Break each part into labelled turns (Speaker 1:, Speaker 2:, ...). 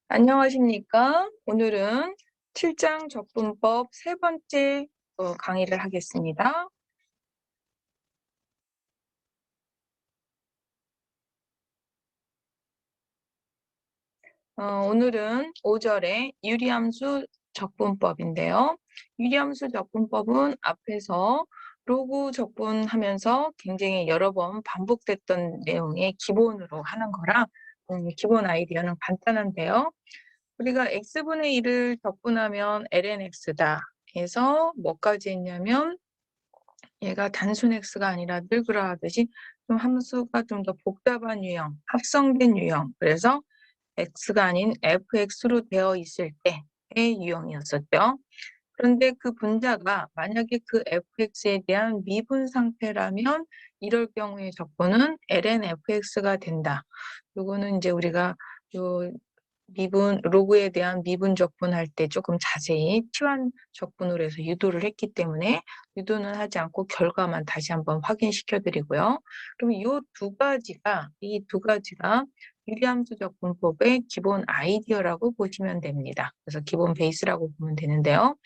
Speaker 1: 안녕하십니까? 오늘은 7장 적분법 세 번째 강의를 하겠습니다. 오늘은 5절에 유리함수 적분법인데요. 유리함수 적분법은 앞에서 로그 적분하면서 굉장히 여러 번 반복됐던 내용의 기본으로 하는 거라 기본 아이디어는 간단한데요. 우리가 x분의 1을 적분하면 lnx다 해서 뭐까지 했냐면 얘가 단순 x가 아니라 늘 그러하듯이 좀 함수가 좀 더 복잡한 유형, 합성된 유형, 그래서 x가 아닌 fx로 되어 있을 때의 유형이었었죠. 그런데 그 분자가 만약에 그 fx에 대한 미분 상태라면 이럴 경우에 적분은 ln fx가 된다. 요거는 이제 우리가 요 미분, 로그에 대한 미분 적분할 때 조금 자세히 치환 적분으로 해서 유도를 했기 때문에 유도는 하지 않고 결과만 다시 한번 확인시켜 드리고요. 그럼 이 두 가지가 유리함수 적분법의 기본 아이디어라고 보시면 됩니다. 그래서 기본 베이스라고 보면 되는데요.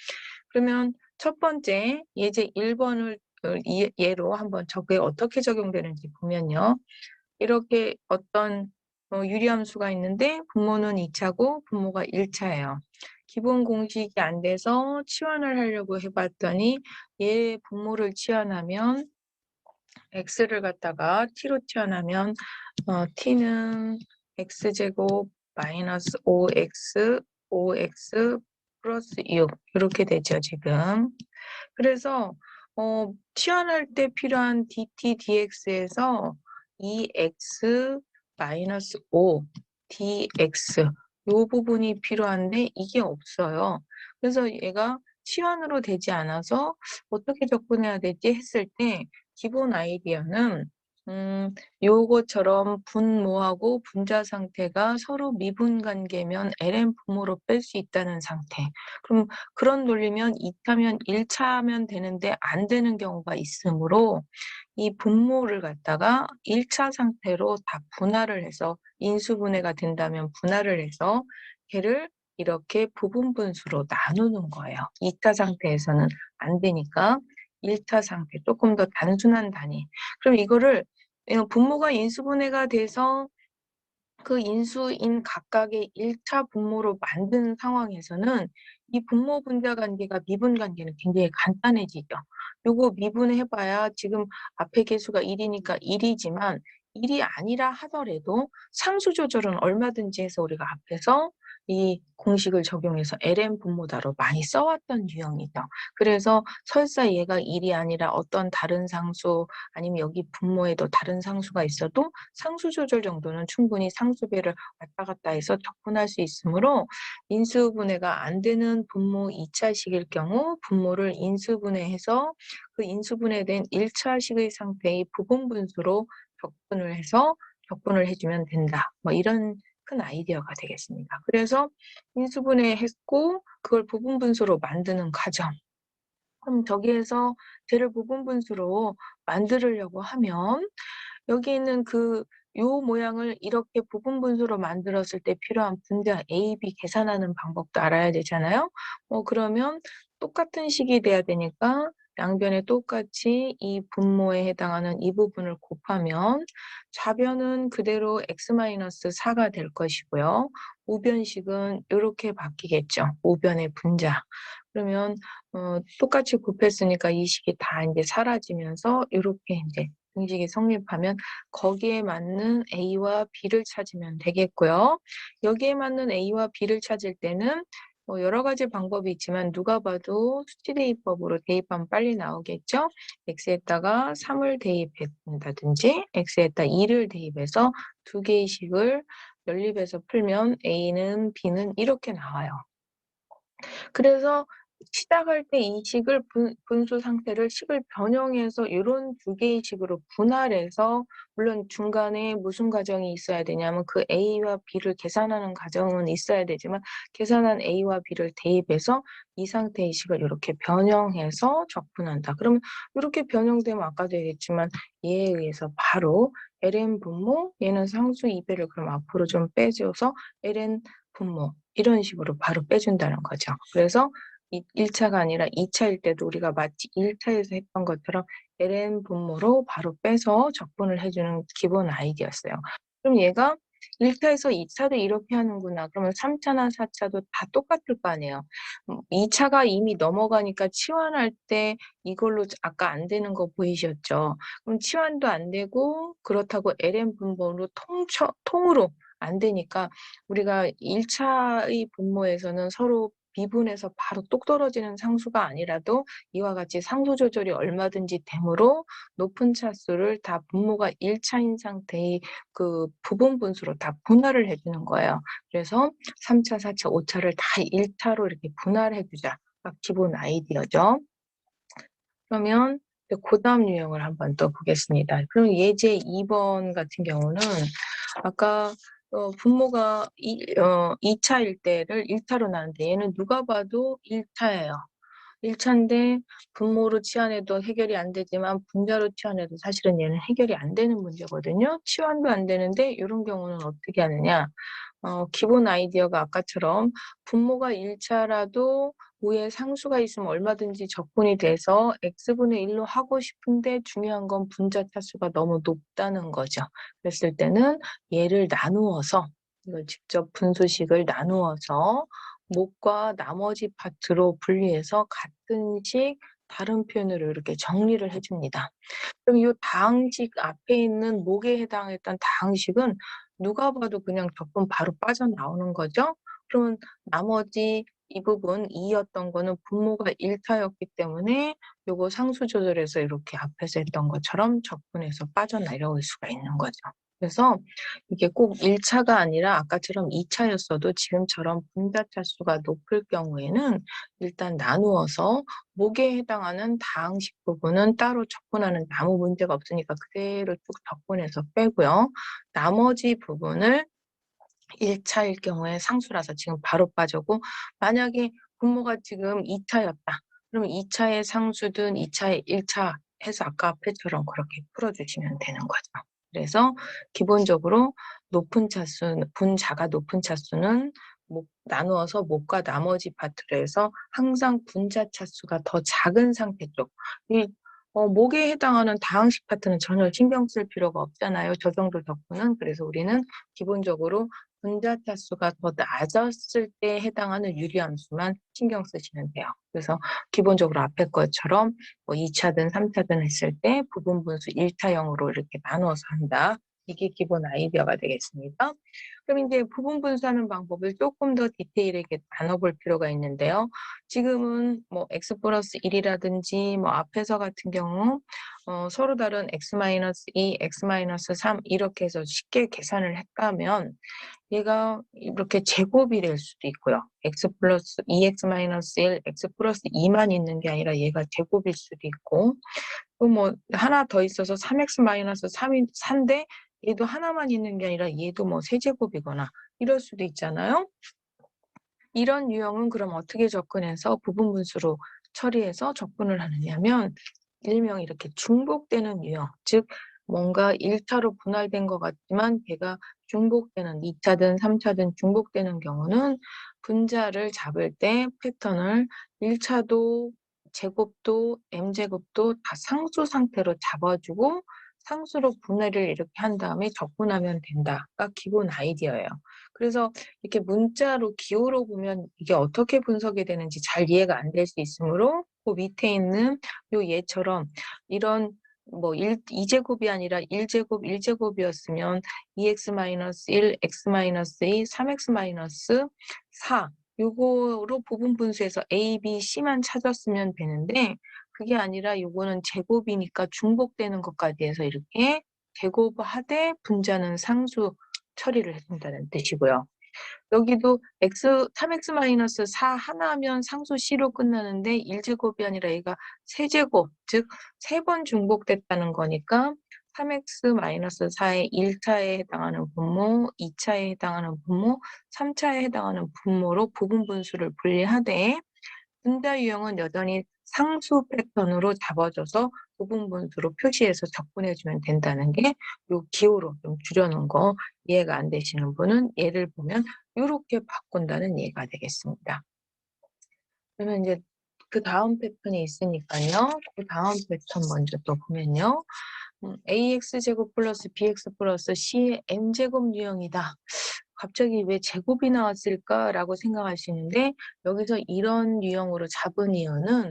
Speaker 1: 그러면 첫 번째 예제 1번을 예로 한번 저게 어떻게 적용되는지 보면요. 이렇게 어떤 유리함수가 있는데 분모는 2차고 분모가 1차예요. 기본 공식이 안 돼서 치환을 하려고 해봤더니 얘 분모를 치환하면 x를 갖다가 t로 치환하면 t는 x제곱 마이너스 5x 플러스 6 이렇게 되죠 지금. 그래서 치환할 때 필요한 dt, dx에서 2x 마이너스 5 dx 요 부분이 필요한데 이게 없어요. 그래서 얘가 치환으로 되지 않아서 어떻게 접근해야 되지 했을 때 기본 아이디어는 요것처럼 분모하고 분자 상태가 서로 미분 관계면 ln 분모로 뺄 수 있다는 상태. 그럼 그런 논리면 2차면 1차면 되는데 안 되는 경우가 있으므로 이 분모를 갖다가 1차 상태로 다 분할을 해서 인수분해가 된다면 분할을 해서 걔를 이렇게 부분 분수로 나누는 거예요. 2차 상태에서는 안 되니까 1차 상태 조금 더 단순한 단위. 그럼 이거를 분모가 인수분해가 돼서 그 인수인 각각의 1차 분모로 만든 상황에서는 이 분모 분자 관계가 미분 관계는 굉장히 간단해지죠. 요거 미분해봐야 지금 앞에 개수가 1이니까 1이지만 1이 아니라 하더라도 상수 조절은 얼마든지 해서 우리가 앞에서 이 공식을 적용해서 ln 분모다로 많이 써왔던 유형이죠. 그래서 설사 얘가 1이 아니라 어떤 다른 상수 아니면 여기 분모에도 다른 상수가 있어도 상수 조절 정도는 충분히 상수배를 왔다 갔다 해서 접근할 수 있으므로 인수분해가 안 되는 분모 2차식일 경우 분모를 인수분해해서 그 인수분해된 1차식의 상태의 부분 분수로 접근을 해서 접근을 해주면 된다. 뭐 이런 큰 아이디어가 되겠습니다. 그래서 인수분해했고 그걸 부분 분수로 만드는 과정. 그럼 저기에서 쟤를 부분 분수로 만들려고 하면 여기 있는 요 모양을 이렇게 부분 분수로 만들었을 때 필요한 분자 A, B 계산하는 방법도 알아야 되잖아요. 그러면 똑같은 식이 돼야 되니까 양변에 똑같이 이 분모에 해당하는 이 부분을 곱하면 좌변은 그대로 x-4가 될 것이고요. 우변식은 이렇게 바뀌겠죠. 우변의 분자. 그러면 똑같이 곱했으니까 이 식이 다 이제 사라지면서 이렇게 이제 공식이 성립하면 거기에 맞는 A와 B를 찾으면 되겠고요. 여기에 맞는 A와 B를 찾을 때는 여러 가지 방법이 있지만 누가 봐도 수치대입법으로 대입하면 빨리 나오겠죠. x에다가 3을 대입한다든지 x에다 2를 대입해서 두 개의 식을 연립해서 풀면 A는 B는 이렇게 나와요. 그래서 시작할 때 이 식을 분수 상태를 식을 변형해서 이런 두 개의 식으로 분할해서 물론 중간에 무슨 과정이 있어야 되냐면 그 A와 B를 계산하는 과정은 있어야 되지만 계산한 A와 B를 대입해서 이 상태의 식을 이렇게 변형해서 적분한다. 그러면 이렇게 변형되면 아까도 얘기했지만 얘에 의해서 바로 ln 분모, 얘는 상수 2배를 그럼 앞으로 좀 빼줘서 ln 분모 이런 식으로 바로 빼준다는 거죠. 그래서 1차가 아니라 2차일 때도 우리가 마치 1차에서 했던 것처럼 ln 분모로 바로 빼서 적분을 해주는 기본 아이디어였어요. 그럼 얘가 1차에서 2차도 이렇게 하는구나. 그러면 3차나 4차도 다 똑같을 거 아니에요. 2차가 이미 넘어가니까 치환할 때 이걸로 아까 안 되는 거 보이셨죠? 그럼 치환도 안 되고 그렇다고 ln 분모로 통으로 안 되니까 우리가 1차의 분모에서는 서로 미분해서 바로 똑 떨어지는 상수가 아니라도 이와 같이 상수 조절이 얼마든지 되므로 높은 차수를 다 분모가 1차인 상태의 그 부분 분수로 다 분할을 해주는 거예요. 그래서 3차, 4차, 5차를 다 1차로 이렇게 분할해 주자가 기본 아이디어죠. 그러면 그다음 유형을 한번 또 보겠습니다. 그럼 예제 2번 같은 경우는 아까 분모가 2차일 때를 1차로 나는데 얘는 누가 봐도 1차예요. 1차인데 분모로 치환해도 해결이 안 되지만 분자로 치환해도 사실은 얘는 해결이 안 되는 문제거든요. 치환도 안 되는데 이런 경우는 어떻게 하느냐. 기본 아이디어가 아까처럼 분모가 1차라도 위에 상수가 있으면 얼마든지 적분이 돼서 x분의 1로 하고 싶은데 중요한 건 분자 차수가 너무 높다는 거죠. 그랬을 때는 얘를 나누어서 이걸 직접 분수식을 나누어서 목과 나머지 파트로 분리해서 같은 식 다른 표현으로 이렇게 정리를 해줍니다. 그럼 이 다항식 앞에 있는 목에 해당했던 다항식은 누가 봐도 그냥 적분 바로 빠져나오는 거죠. 그러면 나머지 이 부분 2였던 거는 분모가 1차였기 때문에 요거 상수 조절해서 이렇게 앞에서 했던 것처럼 적분해서 빠져나올 수가 있는 거죠. 그래서 이게 꼭 1차가 아니라 아까처럼 2차였어도 지금처럼 분자 차수가 높을 경우에는 일단 나누어서 목에 해당하는 다항식 부분은 따로 적분하는 데 아무 문제가 없으니까 그대로 쭉 적분해서 빼고요. 나머지 부분을 1차일 경우에 상수라서 지금 바로 빠지고 만약에 분모가 지금 2차였다. 그러면 2차의 상수든 2차의 1차 해서 아까 앞에처럼 그렇게 풀어주시면 되는 거죠. 그래서 기본적으로 높은 차수, 분자가 높은 차수는 나누어서 목과 나머지 파트로 해서 항상 분자 차수가 더 작은 상태 쪽. 목에 해당하는 다항식 파트는 전혀 신경 쓸 필요가 없잖아요. 저 정도 적분은. 그래서 우리는 기본적으로 분자 차수가 더 낮았을 때 해당하는 유리함수만 신경 쓰시면 돼요. 그래서 기본적으로 앞에 것처럼 뭐 2차든 3차든 했을 때 부분 분수 1차형으로 이렇게 나눠서 한다. 이게 기본 아이디어가 되겠습니다. 그럼 이제 부분 분수하는 방법을 조금 더 디테일하게 나눠볼 필요가 있는데요. 지금은 뭐 x 플러스 1이라든지 뭐 앞에서 같은 경우 서로 다른 x-2, x-3 이렇게 해서 쉽게 계산을 했다면 얘가 이렇게 제곱이 될 수도 있고요. x 플러스 2x-1, x 플러스 2만 있는 게 아니라 얘가 제곱일 수도 있고 또 뭐 하나 더 있어서 3x-3이 3인데 얘도 하나만 있는 게 아니라 얘도 뭐 세제곱이거나 이럴 수도 있잖아요. 이런 유형은 그럼 어떻게 접근해서 부분 분수로 처리해서 접근을 하느냐면 일명 이렇게 중복되는 유형, 즉 뭔가 1차로 분할된 것 같지만 걔가 중복되는 2차든 3차든 중복되는 경우는 분자를 잡을 때 패턴을 1차도 제곱도 m제곱도 다 상수 상태로 잡아주고 상수로 분해를 이렇게 한 다음에 접근하면 된다가 기본 아이디어예요. 그래서 이렇게 문자로 기호로 보면 이게 어떻게 분석이 되는지 잘 이해가 안 될 수 있으므로 그 밑에 있는 요 예처럼 이런 뭐 2제곱이 아니라 1제곱, 1제곱이었으면 2x-1, x-2, 3x-4 요거로 부분 분수에서 A, B, C만 찾았으면 되는데 그게 아니라 요거는 제곱이니까 중복되는 것까지 해서 이렇게 제곱하되 분자는 상수 처리를 해준다는 뜻이고요. 여기도 3x-4 하나면 상수 C로 끝나는데 1제곱이 아니라 얘가 세제곱, 즉 세 번 중복됐다는 거니까 3x-4의 1차에 해당하는 분모, 2차에 해당하는 분모, 3차에 해당하는 분모로 부분 분수를 분리하되 분자 유형은 여전히 상수 패턴으로 잡아줘서 부분분수로 표시해서 적분해 주면 된다는 게 요 기호로 좀 줄여 놓은 거 이해가 안 되시는 분은 예를 보면 요렇게 바꾼다는 예가 되겠습니다. 그러면 이제 그다음 패턴이 있으니까요. 그다음 패턴 먼저 또 보면요. AX 제곱 플러스 BX 플러스 C의 M제곱 유형이다. 갑자기 '왜 제곱이 나왔을까?'라고 생각하시는데 여기서 이런 유형으로 잡은 이유는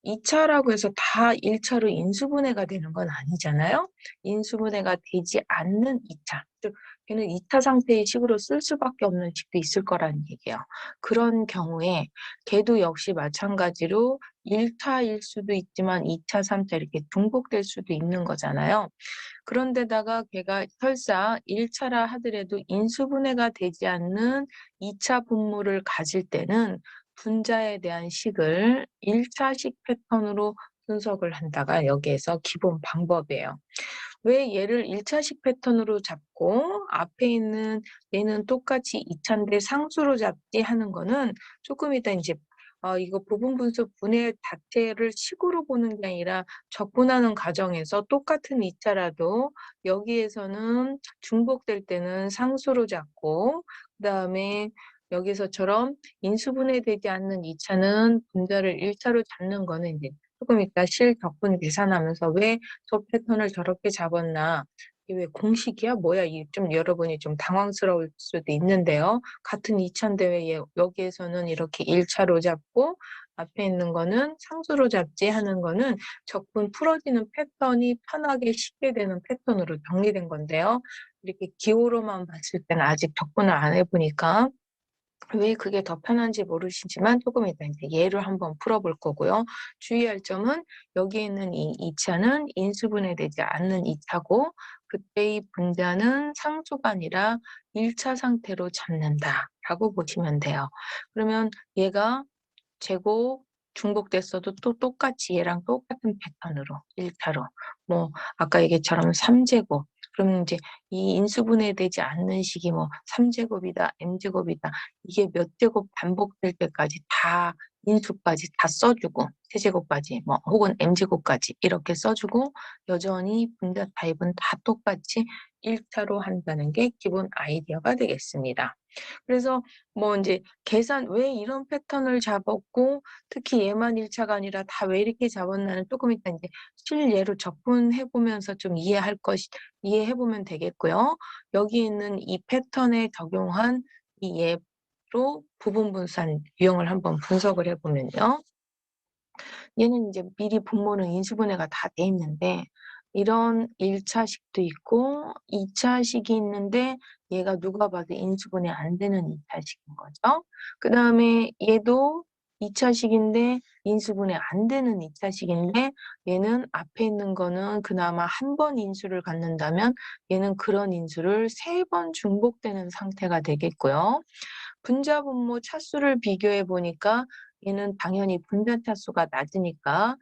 Speaker 1: 2 차라고 해서 다 1 차로 인수분해가 되는 건 아니잖아요. 인수분해가 되지 않는 2 차, 즉 걔는 2차 상태의 식으로 쓸 수밖에 없는 식도 있을 거라는 얘기예요. 그런 경우에 걔도 역시 마찬가지로 1 차일 수도 있지만 2 차, 3차 이렇게 중복될 수도 있는 거잖아요. 그런데다가 걔가 설사 1 차라 하더라도 인수분해가 되지 않는 2차 분모를 가질 때는 분자에 대한 식을 1 차식 패턴으로 분석을 한다가 여기에서 기본 방법이에요. 왜 얘를 1 차식 패턴으로 잡고 앞에 있는 얘는 똑같이 2 차인데 상수로 잡지 하는 거는 조금 이따 인제 이거 부분분수 분해 자체를 식으로 보는 게 아니라 적분하는 과정에서 똑같은 2 차라도 여기에서는 중복될 때는 상수로 잡고 그다음에 여기서처럼 인수분해되지 않는 2 차는 분자를 1 차로 잡는 거는 인제 조금 이따 실적분 계산하면서 '왜 저 패턴을 저렇게 잡았나. 이게 왜 공식이야? 뭐야?' 이 좀 여러분이 좀 당황스러울 수도 있는데요. 같은 2 차인데 왜 여기에서는 이렇게 1 차로 잡고 앞에 있는 거는 상수로 잡지 하는 거는 적분 풀어지는 패턴이 편하게 쉽게 되는 패턴으로 정리된 건데요. 이렇게 기호로만 봤을 때는 아직 적분을 안 해 보니까 왜 그게 더 편한지 모르시지만 조금 이따 인제 예를 한번 풀어 볼 거고요. 주의할 점은 여기에 있는 이 2 차는 인수분해되지 않는 2 차고 그때의 분자는 상수가 아니라 1차 상태로 잡는다라고 보시면 돼요. 그러면 얘가 제곱 중복됐어도 또 똑같이 얘랑 똑같은 패턴으로 1 차로 뭐 아까 얘기처럼 3 제곱 그러면 인제 이 인수분해되지 않는 식이 뭐 3 제곱이다, m 제곱이다 이게 몇 제곱 반복될 때까지 다 인수까지 다 써 주고 세 제곱까지 뭐 혹은 m 제곱까지 이렇게 써 주고 여전히 분자 타입은 다 똑같이 1 차로 한다는 게 기본 아이디어가 되겠습니다. 그래서 뭐 인제 계산 왜 이런 패턴을 잡았고 특히 얘만 1 차가 아니라 다 왜 이렇게 잡았나는 쪼끔 이따 인제 실예로 적분해 보면서 좀 이해해 보면 되겠고요. 여기 있는 이 패턴에 적용한 이 예로 부분 분산 유형을 한번 분석을 해 보면요. 얘는 인제 미리 분모는 인수분해가 다 돼 있는데 이런 1 차식도 있고 2 차식이 있는데 얘가 누가 봐도 인수분해 안 되는 2 차식인 거죠. 그다음에 얘도 2 차식인데 인수분해 안 되는 2 차식인데 얘는 앞에 있는 거는 그나마 한 번 인수를 갖는다면 얘는 그런 인수를 3번 중복되는 상태가 되겠고요. 분자 분모 차수를 비교해 보니까 얘는 당연히 분자 차수가 낮으니까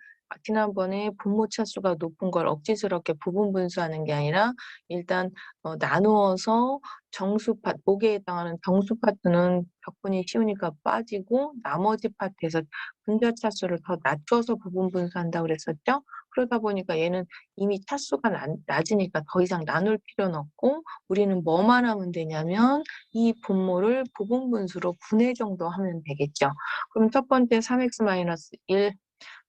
Speaker 1: 지난번에 분모 차수가 높은 걸 억지스럽게 부분 분수하는 게 아니라 일단 나누어서 정수 목에 해당하는 정수 파트는 적분이 쉬우니까 빠지고 나머지 파트에서 분자 차수를 더 낮춰서 부분 분수한다고 그랬었죠. 그러다 보니까 얘는 이미 차수가 낮으니까 더 이상 나눌 필요는 없고 우리는 뭐만 하면 되냐면 이 분모를 부분 분수로 분해 정도 하면 되겠죠. 그럼 첫 번째 3x-1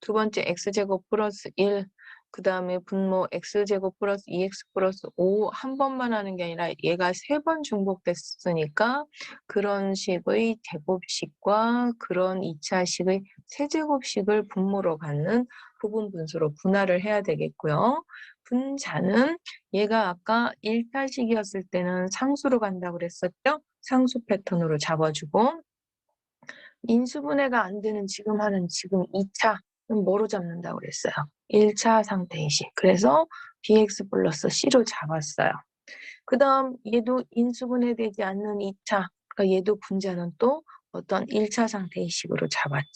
Speaker 1: 두 번째 x제곱 플러스 1 그다음에 분모 x제곱 플러스 2x 플러스 5 한 번만 하는 게 아니라 얘가 3번 중복됐으니까 그런 식의 제곱식과 그런 2 차식의 세제곱식을 분모로 갖는 부분 분수로 분할을 해야 되겠고요. 분자는 얘가 아까 1 차식이었을 때는 상수로 간다고 그랬었죠? 상수 패턴으로 잡아 주고 인수분해가 안 되는 지금 2 차는 뭐로 잡는다고 그랬어요? 1차 상태의 식. 그래서 bx 플러스 c로 잡았어요. 그다음 얘도 인수분해되지 않는 2 차, 그러니까 얘도 분자는 또 어떤 1차 상태의 식으로 잡았죠.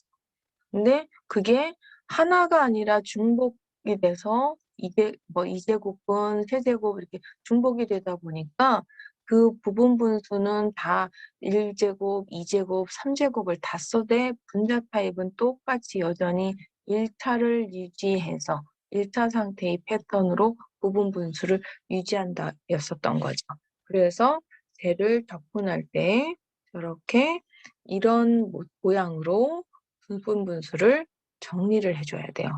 Speaker 1: 근데 그게 하나가 아니라 중복이 돼서 이제 뭐 2 제곱분 3 제곱 이렇게 중복이 되다 보니까 그 부분 분수는 다 1제곱, 2제곱, 3제곱을 다 써대 분자 타입은 똑같이 여전히 1차를 유지해서 1차 상태의 패턴으로 부분 분수를 유지한다 였었던 거죠. 그래서 쟤를 접근할 때 이렇게 이런 모양으로 부분 분수를 정리를 해줘야 돼요.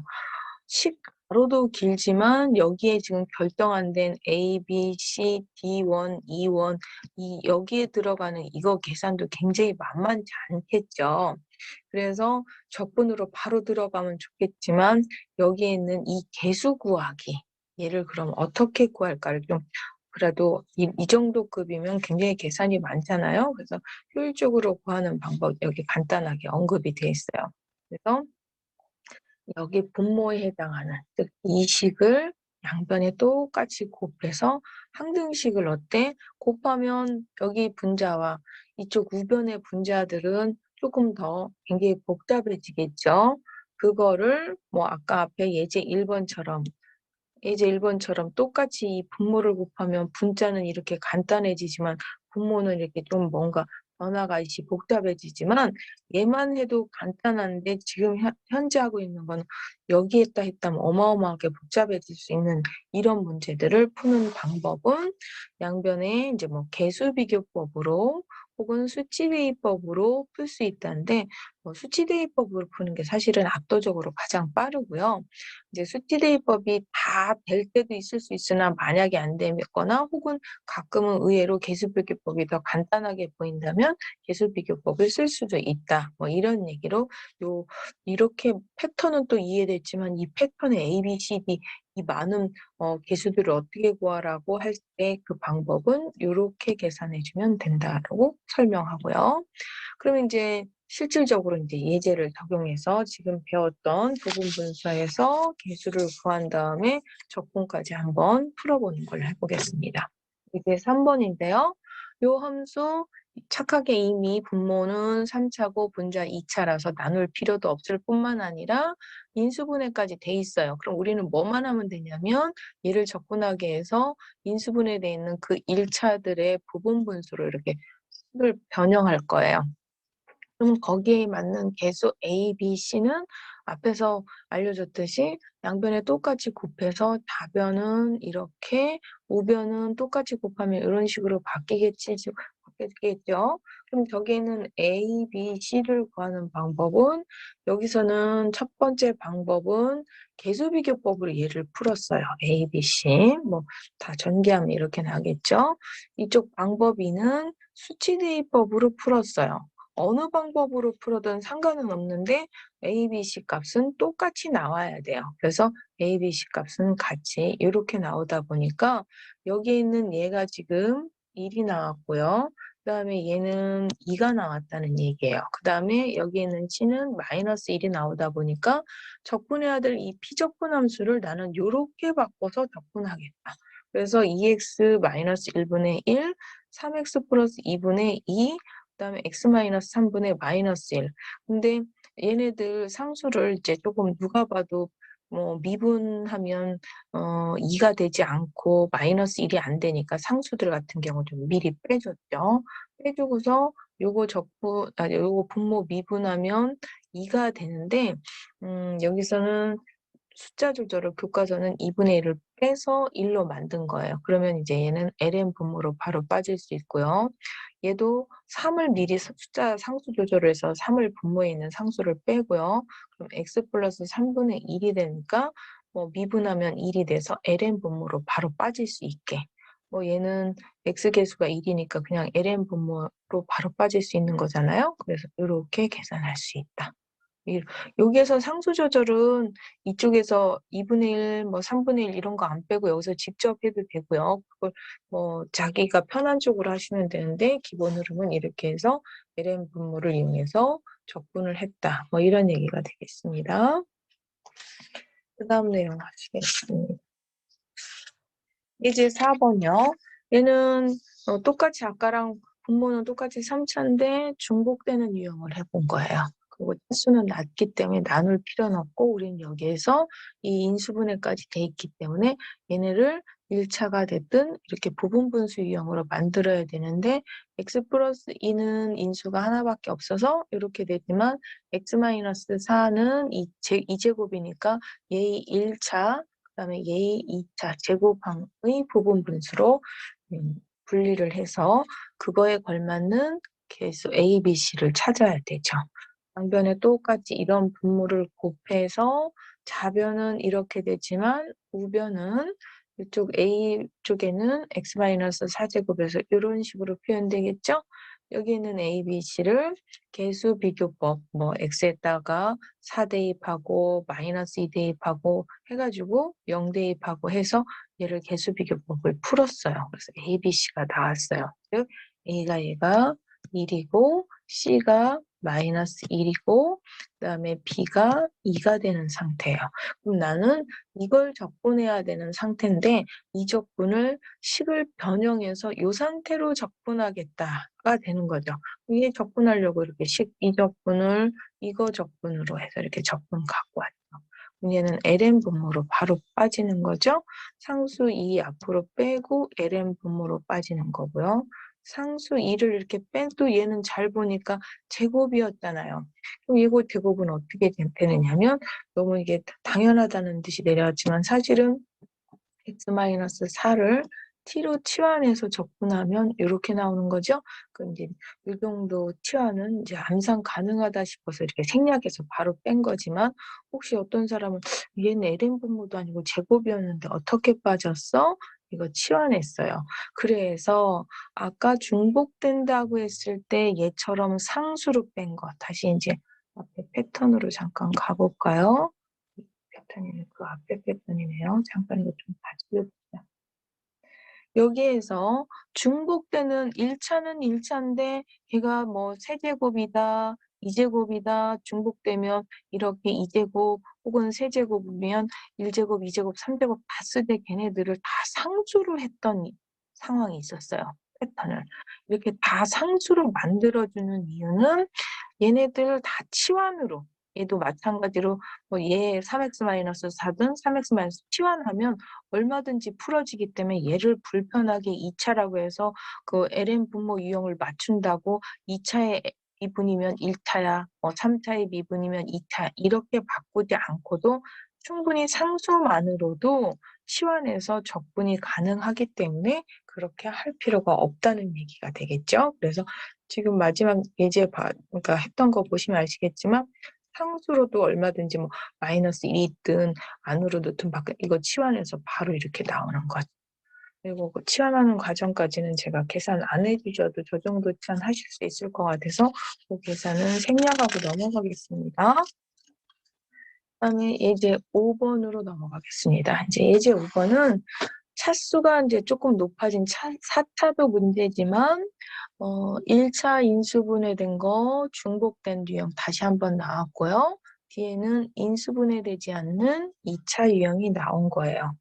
Speaker 1: 가로도 길지만 여기에 지금 결정 안 된 A, B, C, D1, E1 여기에 들어가는 이거 계산도 굉장히 만만치 않겠죠. 그래서 적분으로 바로 들어가면 좋겠지만 여기에 있는 이 개수 구하기 얘를 그럼 어떻게 구할까를 좀 그래도 이 정도 급이면 굉장히 계산이 많잖아요. 그래서 효율적으로 구하는 방법 여기 간단하게 언급이 되어 있어요. 그래서 여기 분모에 해당하는 즉 이식을 양변에 똑같이 곱해서 항등식을 어때? 곱하면 여기 분자와 이쪽 우변의 분자들은 조금 더 굉장히 복잡해지겠죠. 그거를 뭐 아까 앞에 예제 1번처럼 똑같이 이 분모를 곱하면 분자는 이렇게 간단해지지만 분모는 이렇게 좀 뭔가 변화가 있이 복잡해지지만 얘만 해도 간단한데 지금 현재 하고 있는 건 여기에다 했다면 어마어마하게 복잡해질 수 있는 이런 문제들을 푸는 방법은 양변에 이제 뭐 개수비교법으로 혹은 수치대입법으로 풀 수 있다는데 수치대입법으로 푸는 게 사실은 압도적으로 가장 빠르고요. 이제 수치대입법이 다 될 때도 있을 수 있으나 만약에 안 되거나 혹은 가끔은 의외로 개수비교법이 더 간단하게 보인다면 개수비교법을 쓸 수도 있다. 뭐 이런 얘기로 이렇게 패턴은 또 이해됐지만 이 패턴의 A, B, C, D 이 많은 개수들을 어떻게 구하라고 할 때 그 방법은 이렇게 계산해주면 된다라고 설명하고요. 그럼 이제 실질적으로 이제 예제를 적용해서 지금 배웠던 부분 분수에서 개수를 구한 다음에 적분까지 한번 풀어보는 걸 해보겠습니다. 이게 3번인데요. 요 함수 착하게 이미 분모는 3차고 분자 2차라서 나눌 필요도 없을 뿐만 아니라 인수분해까지 돼 있어요. 그럼 우리는 뭐만 하면 되냐면 얘를 적분하게 해서 인수분해되어 있는 그 1차들의 부분 분수로 이렇게 식을 변형할 거예요. 그럼 거기에 맞는 개수 A, B, C는 앞에서 알려줬듯이 양변에 똑같이 곱해서 다변은 이렇게 우변은 똑같이 곱하면 이런 식으로 바뀌겠죠. 그럼 저기에는 A, B, C를 구하는 방법은 여기서는 첫 번째 방법은 개수비교법으로 얘를 풀었어요. A, B, C 뭐 다 전개하면 이렇게 나겠죠. 이쪽 방법 2는 수치대입법으로 풀었어요. 어느 방법으로 풀어든 상관은 없는데 A, B, C 값은 똑같이 나와야 돼요. 그래서 A, B, C 값은 같이 이렇게 나오다 보니까 여기 있는 얘가 지금 1이 나왔고요. 그 다음에 얘는 2가 나왔다는 얘기예요. 그 다음에 여기 있는 C는 마이너스 1이 나오다 보니까 적분해야 될 이 피적분 함수를 나는 이렇게 바꿔서 적분하겠다. 그래서 2x 마이너스 1분의 1, 3x 플러스 2분의 2, 그다음에 x-3분의 마이너스 1. 근데 얘네들 상수를 이제 조금 누가 봐도 뭐 미분하면 2가 되지 않고 마이너스 1이 안 되니까 상수들 같은 경우 좀 미리 빼줬죠. 빼주고서 요거 분모 미분하면 2가 되는데 여기서는 숫자 조절을 교과서는 2분의 1을 빼서 1로 만든 거예요. 그러면 이제 얘는 ln 분모로 바로 빠질 수 있고요. 얘도 3을 미리 숫자 상수 조절을 해서 3을 분모에 있는 상수를 빼고요. 그럼 x 플러스 3분의 1이 되니까 뭐 미분하면 1이 돼서 ln 분모로 바로 빠질 수 있게. 뭐 얘는 x 계수가 1이니까 그냥 ln 분모로 바로 빠질 수 있는 거잖아요. 그래서 이렇게 계산할 수 있다. 여기에서 상수 조절은 이쪽에서 2분의 1, 뭐 3분의 1 이런 거 안 빼고 여기서 직접 해도 되고요. 그걸 뭐 자기가 편한 쪽으로 하시면 되는데 기본 흐름은 이렇게 해서 ln 분모를 이용해서 적분을 했다. 뭐 이런 얘기가 되겠습니다. 그 다음 내용 하시겠습니다. 이제 4번이요. 얘는 똑같이 아까랑 분모는 똑같이 3차인데 중복되는 유형을 해본 거예요. 그리고 차수는 낮기 때문에 나눌 필요는 없고 우리는 여기에서 이 인수분해까지 돼 있기 때문에 얘네를 1차가 됐든 이렇게 부분분수 유형으로 만들어야 되는데 x 플러스 2는 인수가 하나밖에 없어서 이렇게 되지만 x 마이너스 4는 2제곱이니까 얘의 1차 그다음에 얘의 2차 제곱항의 부분분수로 분리를 해서 그거에 걸맞는 개수 A, B, C를 찾아야 되죠. 양변에 똑같이 이런 분모를 곱해서 좌변은 이렇게 되지만 우변은 이쪽 A 쪽에는 x-4제곱에서 이런 식으로 표현되겠죠? 여기는 A, B, C를 개수 비교법, 뭐 x에다가 4 대입하고 마이너스 2 대입하고 해가지고 0 대입하고 해서 얘를 개수 비교법을 풀었어요. 그래서 A, B, C가 나왔어요. 즉 A가 얘가 1이고 C가 마이너스 1이고 그다음에 B가 2가 되는 상태예요. 그럼 나는 이걸 적분해야 되는 상태인데 이 적분을 식을 변형해서 이 상태로 적분하겠다가 되는 거죠. 이게 적분하려고 이렇게 이 적분을 이거 적분으로 해서 이렇게 적분 갖고 왔죠. 얘는 ln 분모로 바로 빠지는 거죠. 상수 2 앞으로 빼고 ln 분모로 빠지는 거고요. 상수 2를 이렇게 뺀 또 얘는 잘 보니까 제곱이었잖아요. 그럼 이거 제곱은 어떻게 되느냐면 너무 이게 당연하다는 듯이 내려왔지만 사실은 x-4를 t로 치환해서 적분하면 이렇게 나오는 거죠. 그럼 이제 이 정도 치환은 이제 암산 가능하다 싶어서 이렇게 생략해서 바로 뺀 거지만 혹시 어떤 사람은 얘는 ln 분모도 아니고 제곱이었는데 어떻게 빠졌어? 이거 치환했어요. 그래서 아까 중복된다고 했을 때 얘처럼 상수로 뺀 거. 다시 이제 앞에 패턴으로 잠깐 가볼까요? 패턴이네. 그 앞에 패턴이네요. 잠깐 이거 좀 다시 여기에서 중복되는 1차는 1차인데 걔가 뭐 세제곱이다, 2제곱이다 중복되면 이렇게 2제곱 혹은 세제곱이면 1제곱, 2제곱, 3제곱 봤을 때 걔네들을 다 상수로 했던 상황이 있었어요. 패턴을. 이렇게 다 상수로 만들어주는 이유는 얘네들 다 치환으로 얘도 마찬가지로 뭐얘 3x-4든 3x- 치환하면 얼마든지 풀어지기 때문에 얘를 불편하게 2차라고 해서 그 ln 분모 유형을 맞춘다고 2차의 미분이면 1차야, 3차의 미분이면 2차 이렇게 바꾸지 않고도 충분히 상수만으로도 치환해서 적분이 가능하기 때문에 그렇게 할 필요가 없다는 얘기가 되겠죠. 그래서 지금 마지막 예제 그러니까 했던 거 보시면 아시겠지만 상수로도 얼마든지 뭐 마이너스 1이 있든 안으로 넣든 이거 치환해서 바로 이렇게 나오는 거죠. 그리고 그 치환하는 과정까지는 제가 계산 안 해주셔도 저 정도 치환하실 수 있을 것 같아서 그 계산은 생략하고 넘어가겠습니다. 그다음에 예제 5번으로 넘어가겠습니다. 이제 예제 5번은 차수가 이제 조금 높아진 4차도 문제지만 1차 인수분해된 거 중복된 유형 다시 한번 나왔고요. 뒤에는 인수분해되지 않는 2차 유형이 나온 거예요.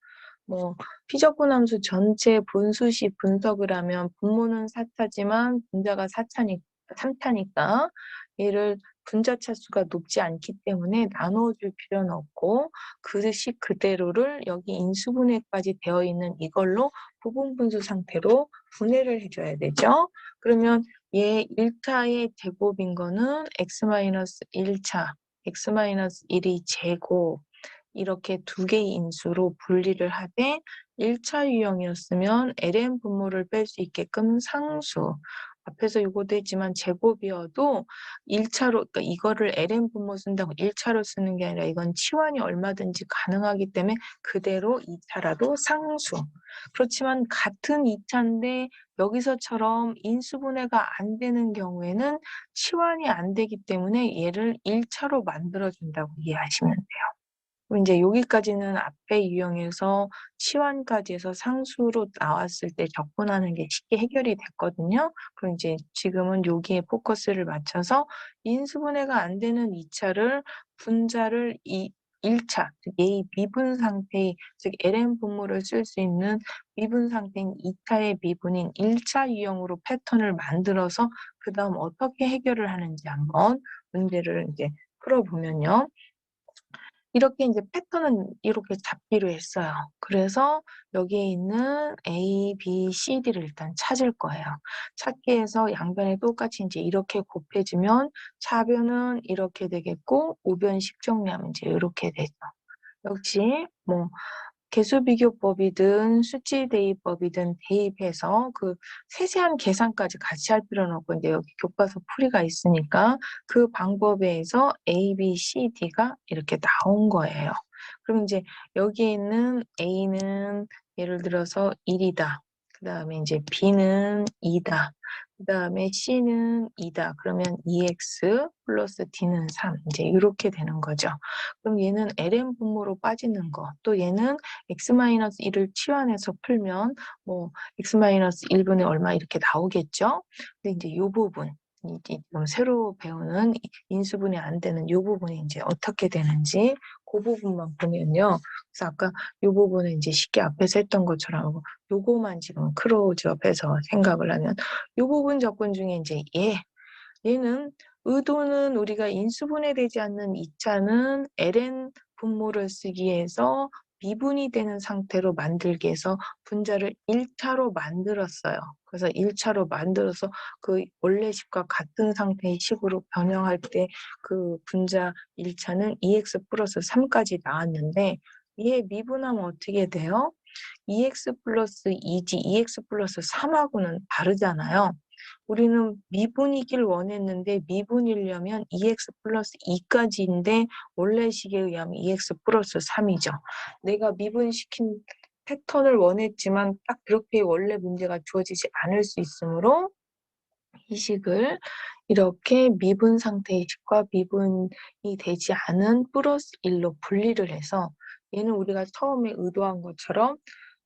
Speaker 1: 뭐 피적분함수 전체 분수식 분석을 하면 분모는 4차지만 분자가 3차니까 얘를 분자 차수가 높지 않기 때문에 나눠줄 필요는 없고 그 식 그대로를 여기 인수분해까지 되어 있는 이걸로 부분분수 상태로 분해를 해줘야 되죠. 그러면 얘 1차의 제곱인 거는 x-1차, x-1이 제곱 이렇게 두 개의 인수로 분리를 하되 1차 유형이었으면 ln 분모를 뺄 수 있게끔 상수 앞에서 이거도 했지만 제곱이어도 1차로 그러니까 이거를 ln 분모 쓴다고 1차로 쓰는 게 아니라 이건 치환이 얼마든지 가능하기 때문에 그대로 2차라도 상수. 그렇지만 같은 2차인데 여기서처럼 인수분해가 안 되는 경우에는 치환이 안 되기 때문에 얘를 1차로 만들어준다고 이해하시면 돼요. 이제 여기까지는 앞에 유형에서 치환까지 해서 상수로 나왔을 때 적분하는 게 쉽게 해결이 됐거든요. 그럼 이제 지금은 여기에 포커스를 맞춰서 인수분해가 안 되는 2차를 분자를 1차, 즉 A 미분 상태의 즉 ln 분모를 쓸 수 있는 미분 상태인 2차의 미분인 1차 유형으로 패턴을 만들어서 그 다음 어떻게 해결을 하는지 한번 문제를 이제 풀어보면요. 이렇게 이제 패턴은 이렇게 잡기로 했어요. 그래서 여기에 있는 A, B, C, D를 일단 찾을 거예요. 찾기 위해서 양변에 똑같이 이제 이렇게 곱해주면 차변은 이렇게 되겠고 우변식 정리하면 이제 이렇게 되죠. 역시 뭐 개수비교법이든 수치대입법이든 대입해서 그 세세한 계산까지 같이 할 필요는 없고 이제 여기 교과서 풀이가 있으니까 그 방법에 의해서 A, B, C, D가 이렇게 나온 거예요. 그럼 이제 여기에 있는 A는 예를 들어서 1이다. 그다음에 이제 B는 2다. 그다음에 C는 2다. 그러면 2x 플러스 D는 3. 이제 이렇게 되는 거죠. 그럼 얘는 LN 분모로 빠지는 거. 또 얘는 x-1을 치환해서 풀면 뭐 x-1분의 얼마 이렇게 나오겠죠. 근데 이제 이 부분 이제 지금 새로 배우는 인수분해 안 되는 이 부분이 이제 어떻게 되는지 그 부분만 보면요. 그래서 아까 이 부분은 이제 쉽게 앞에서 했던 것처럼 요거만 지금 크로즈업해서 생각을 하면 이 부분 접근 중에 이제 얘는 의도는 우리가 인수분해되지 않는 2차는 ln 분모를 쓰기 위해서 미분이 되는 상태로 만들기 위해서 분자를 1차로 만들었어요. 그래서 1차로 만들어서 그 원래 식과 같은 상태의 식으로 변형할 때 그 분자 1차는 2x 플러스 3까지 나왔는데 얘 미분하면 어떻게 돼요? 2x 플러스 2지 2x 플러스 3하고는 다르잖아요. 우리는 미분이길 원했는데 미분이려면 2x 플러스 2까지인데 원래식에 의하면 2x 플러스 3이죠. 내가 미분시킨 패턴을 원했지만 딱 그렇게 원래 문제가 주어지지 않을 수 있으므로 이 식을 이렇게 미분 상태의 식과 미분이 되지 않은 플러스 1로 분리를 해서 얘는 우리가 처음에 의도한 것처럼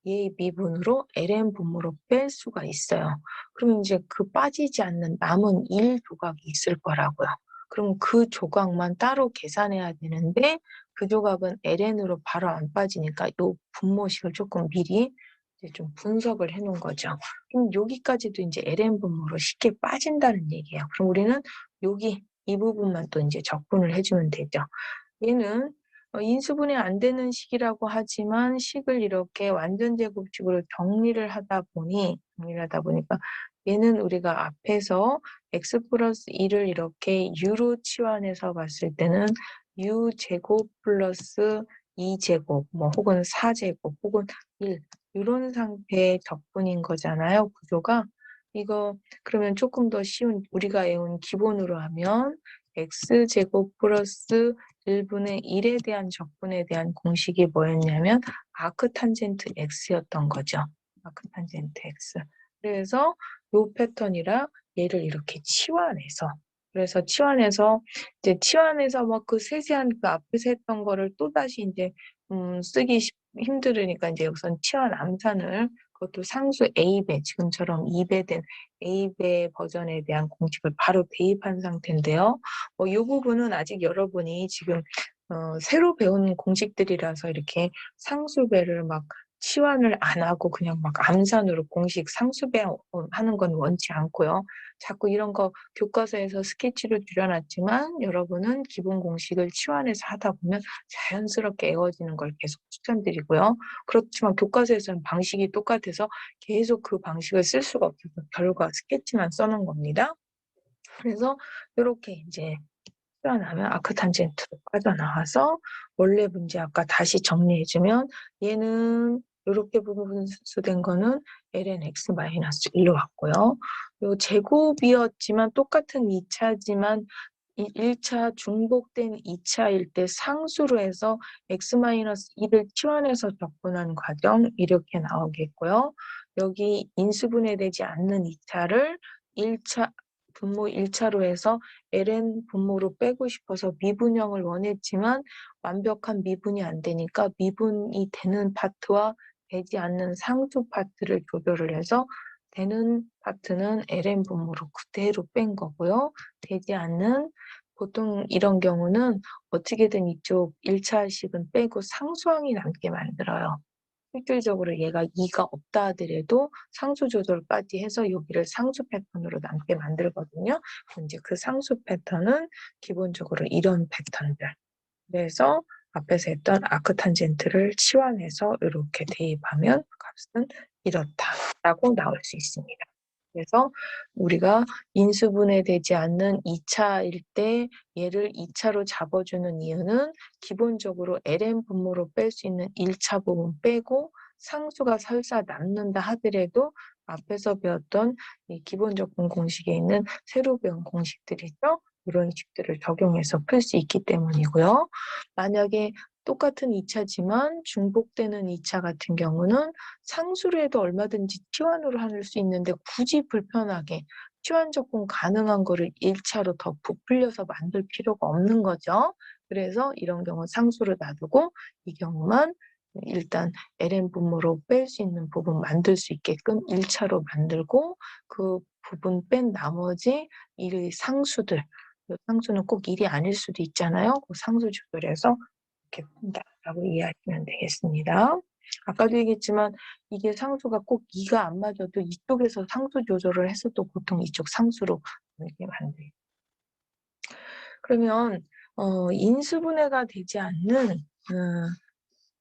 Speaker 1: 얘의 미분으로 ln 분모로 뺄 수가 있어요. 그러면 이제 그 빠지지 않는 남은 1 조각이 있을 거라고요. 그럼 그 조각만 따로 계산해야 되는데 그 조각은 ln으로 바로 안 빠지니까 이 분모식을 조금 미리 이제 좀 분석을 해 놓은 거죠. 그럼 여기까지도 이제 ln 분모로 쉽게 빠진다는 얘기예요. 그럼 우리는 여기 이 부분만 또 이제 적분을 해주면 되죠. 얘는 인수분해 안 되는 식이라고 하지만 식을 이렇게 완전 제곱식으로 정리를 하다 보니까 얘는 우리가 앞에서 x 플러스 1을 이렇게 u로 치환해서 봤을 때는 u 제곱 플러스 2제곱 뭐 혹은 4제곱 혹은 1 이런 상태의 적분인 거잖아요. 구조가. 이거 그러면 조금 더 쉬운 우리가 외운 기본으로 하면 x제곱 플러스 1분의 1에 대한 적분에 대한 공식이 뭐였냐면 아크탄젠트 x였던 거죠. 아크탄젠트 x. 그래서 요 패턴이라 얘를 이렇게 치환해서 그래서 치환해서 이제 치환해서 막 그 세세한 그 앞에서 했던 거를 또다시 이제 쓰기 힘들으니까 이제 우선 치환 암산을 그것도 상수 A배 지금처럼 2배 된 A배 버전에 대한 공식을 바로 대입한 상태인데요. 이 부분은 아직 여러분이 지금 새로 배운 공식들이라서 이렇게 상수배를 막 치환을 안 하고 그냥 막 암산으로 공식 상수배 하는 건 원치 않고요. 자꾸 이런 거 교과서에서 스케치로 줄여놨지만 여러분은 기본 공식을 치환해서 하다 보면 자연스럽게 외워지는 걸 계속 추천드리고요. 그렇지만 교과서에서는 방식이 똑같아서 계속 그 방식을 쓸 수가 없어서 결과 스케치만 써놓은 겁니다. 그래서 이렇게 이제 치환하면 아크탄젠트로 빠져나와서 원래 문제 아까 다시 정리해주면 얘는 이렇게 분수된 거는 ln x-1로 왔고요. 요 제곱이었지만 똑같은 2차지만 1차 중복된 2차일 때 상수로 해서 x-2를 치환해서 적분한 과정 이렇게 나오겠고요. 여기 인수분해되지 않는 2차를 1차 분모 1차로 해서 ln 분모로 빼고 싶어서 미분형을 원했지만 완벽한 미분이 안 되니까 미분이 되는 파트와 되지 않는 상수 파트를 조절을 해서 되는 파트는 ln 분모로 그대로 뺀 거고요. 되지 않는 보통 이런 경우는 어떻게든 이쪽 1차식은 빼고 상수항이 남게 만들어요. 실질적으로 얘가 2가 없다 하더라도 상수 조절까지 해서 여기를 상수 패턴으로 남게 만들거든요. 그럼 이제 그 상수 패턴은 기본적으로 이런 패턴들. 그래서 앞에서 했던 아크탄젠트를 치환해서 이렇게 대입하면 값은 이렇다라고 나올 수 있습니다. 그래서 우리가 인수분해되지 않는 2차일 때 얘를 2차로 잡아주는 이유는 기본적으로 ln 분모로 뺄 수 있는 1차 부분 빼고 상수가 설사 남는다 하더라도 앞에서 배웠던 이 기본적분 공식에 있는 새로 배운 공식들이죠. 이런 식들을 적용해서 풀 수 있기 때문이고요. 만약에 똑같은 2차지만 중복되는 2차 같은 경우는 상수로 해도 얼마든지 치환으로 할 수 있는데 굳이 불편하게 치환 적분 가능한 거를 1차로 더 부풀려서 만들 필요가 없는 거죠. 그래서 이런 경우 상수를 놔두고 이 경우만 일단 ln 분모로 뺄 수 있는 부분 만들 수 있게끔 1차로 만들고 그 부분 뺀 나머지 이 상수들, 이 상수는 꼭 1이 아닐 수도 있잖아요. 그 상수 조절해서 이렇게 푼다라고 이해하시면 되겠습니다. 아까도 얘기했지만 이게 상수가 꼭 2가 안 맞아도 이쪽에서 상수 조절을 해서도 보통 이쪽 상수로 이렇게 만들어요. 그러면 인수분해가 되지 않는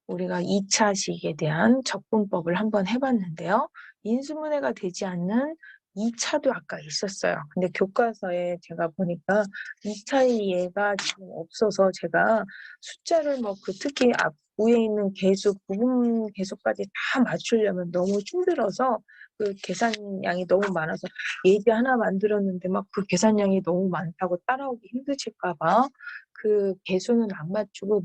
Speaker 1: 우리가 2차식에 대한 접근법을 한번 해봤는데요. 인수분해가 되지 않는 2차도 아까 있었어요. 근데 교과서에 제가 보니까 2차의 예가 지금 없어서 제가 숫자를 특히 앞 위에 있는 계수, 부분 계수까지 다 맞추려면 너무 힘들어서 그 계산량이 너무 많아서 예제 하나 만들었는데 막 그 계산량이 너무 많다고 따라오기 힘드실까 봐 그 계수는 안 맞추고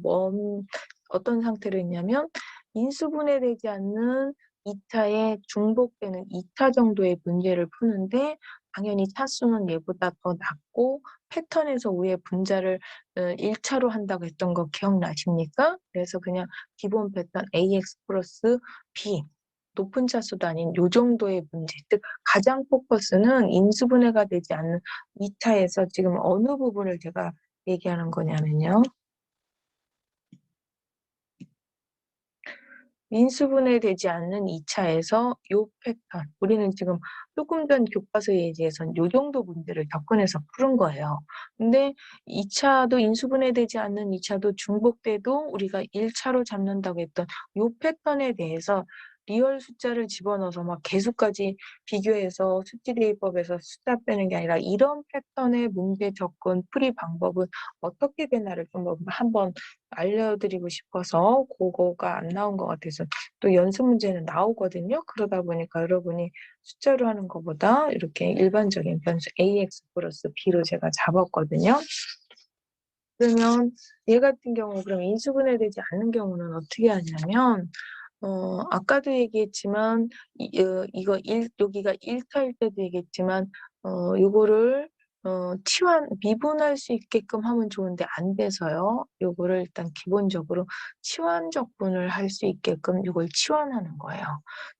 Speaker 1: 어떤 상태로 있냐면 인수분해되지 않는 2차에 중복되는 2차 정도의 문제를 푸는데 당연히 차수는 얘보다 더 낮고 패턴에서 위에 분자를 1차로 한다고 했던 거 기억나십니까? 그래서 그냥 기본 패턴 AX 플러스 B 높은 차수도 아닌 요 정도의 문제, 즉 가장 포커스는 인수분해가 되지 않는 2차에서 지금 어느 부분을 제가 얘기하는 거냐면요. 인수분해되지 않는 2차에서 요 패턴, 우리는 지금 조금 전 교과서 예제에선 요 정도 문제를 접근해서 푸는 거예요. 근데 2차도 인수분해되지 않는 2차도 중복돼도 우리가 1차로 잡는다고 했던 요 패턴에 대해서 리얼 숫자를 집어넣어서 막 개수까지 비교해서 수치대입법에서 숫자 빼는 게 아니라 이런 패턴의 문제 접근 풀이 방법은 어떻게 되나를 좀 한번 알려드리고 싶어서 그거가 안 나온 것 같아서 또 연습 문제는 나오거든요. 그러다 보니까 여러분이 숫자로 하는 것보다 이렇게 일반적인 변수 ax 플러스 b로 제가 잡았거든요. 그러면 얘 같은 경우 그럼 인수분해되지 않는 경우는 어떻게 하냐면 아까도 얘기했지만 이거 여기가 1차일 때도 얘기했지만 요거를 미분할 수 있게끔 하면 좋은데 안 돼서요. 요거를 일단 기본적으로 치환 적분을 할 수 있게끔 요걸 치환하는 거예요.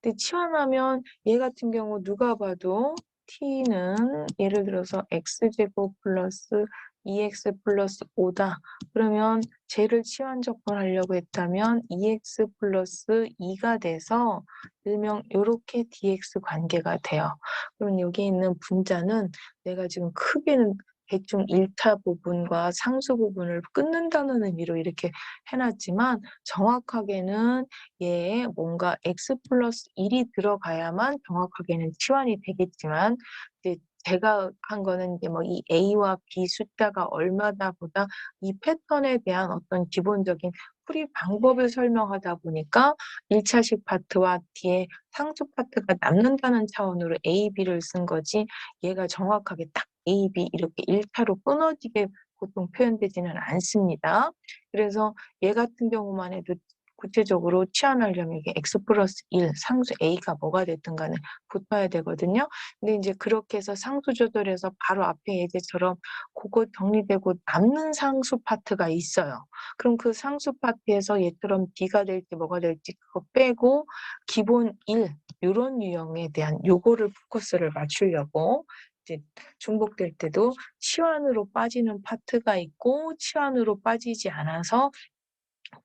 Speaker 1: 근데 치환하면 얘 같은 경우 누가 봐도 t는 예를 들어서 x제곱 플러스 2x 플러스 5다. 그러면 쟤를 치환 적분하려고 했다면 2x 플러스 2가 돼서 일명 요렇게 dx 관계가 돼요. 그럼 여기 있는 분자는 내가 지금 크게는 대충 1차 부분과 상수 부분을 끊는다는 의미로 이렇게 해놨지만 정확하게는 얘에 뭔가 x 플러스 1이 들어가야만 정확하게는 치환이 되겠지만 이제 제가 한 거는 이제 이 a와 b 숫자가 얼마다 보다 이 패턴에 대한 어떤 기본적인 풀이 방법을 설명하다 보니까 1차식 파트와 뒤에 상수 파트가 남는다는 차원으로 A, B를 쓴 거지 얘가 정확하게 딱 A, B 이렇게 1차로 끊어지게 보통 표현되지는 않습니다. 그래서 얘 같은 경우만 해도 구체적으로 치환하려면 이게 x 플러스 1, 상수 a가 뭐가 됐든 간에 붙어야 되거든요. 근데 이제 그렇게 해서 상수 조절해서 바로 앞에 예제처럼 그거 정리되고 남는 상수 파트가 있어요. 그럼 그 상수 파트에서 얘처럼 b가 될지 뭐가 될지 그거 빼고 기본 1, 이런 유형에 대한 요거를 포커스를 맞추려고 이제 중복될 때도 치환으로 빠지는 파트가 있고 치환으로 빠지지 않아서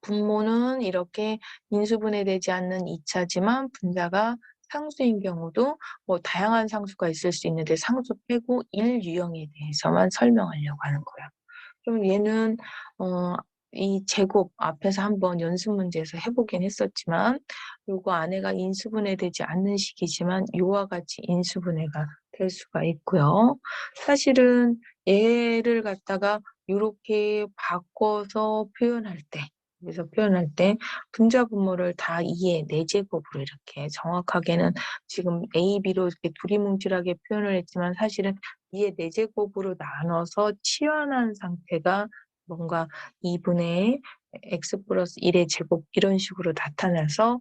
Speaker 1: 분모는 이렇게 인수분해되지 않는 2차지만 분자가 상수인 경우도 뭐 다양한 상수가 있을 수 있는데 상수 빼고 1 유형에 대해서만 설명하려고 하는 거야. 그럼 얘는 어 이 제곱 앞에서 한번 연습 문제에서 해 보긴 했었지만 요거 안에가 인수분해되지 않는 식이지만 요와 같이 인수분해가 될 수가 있고요. 사실은 얘를 갖다가 요렇게 바꿔서 표현할 때 여기서 표현할 때 분자 분모를 다 2의 4제곱으로 이렇게 정확하게는 지금 A, B로 이렇게 두리뭉실하게 표현을 했지만 사실은 2의 4제곱으로 나눠서 치환한 상태가 뭔가 2분의 x 플러스 1의 제곱 이런 식으로 나타나서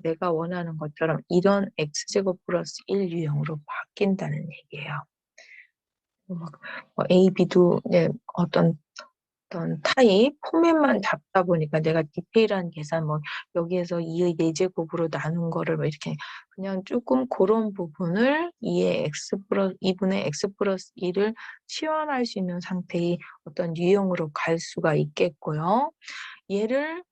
Speaker 1: 내가 원하는 것처럼 이런 x제곱 플러스 1 유형으로 바뀐다는 얘기예요. 뭐 A, B도 네, 어떤 타입 포맷만 잡다 보니까 내가 디테일한 계산 뭐 여기에서 2의 4제곱으로 나눈 거를 뭐 이렇게 그냥 조금 고런 부분을 2분의 x 플러스 1을 치환할 수 있는 상태의 어떤 유형으로 갈 수가 있겠고요. 얘를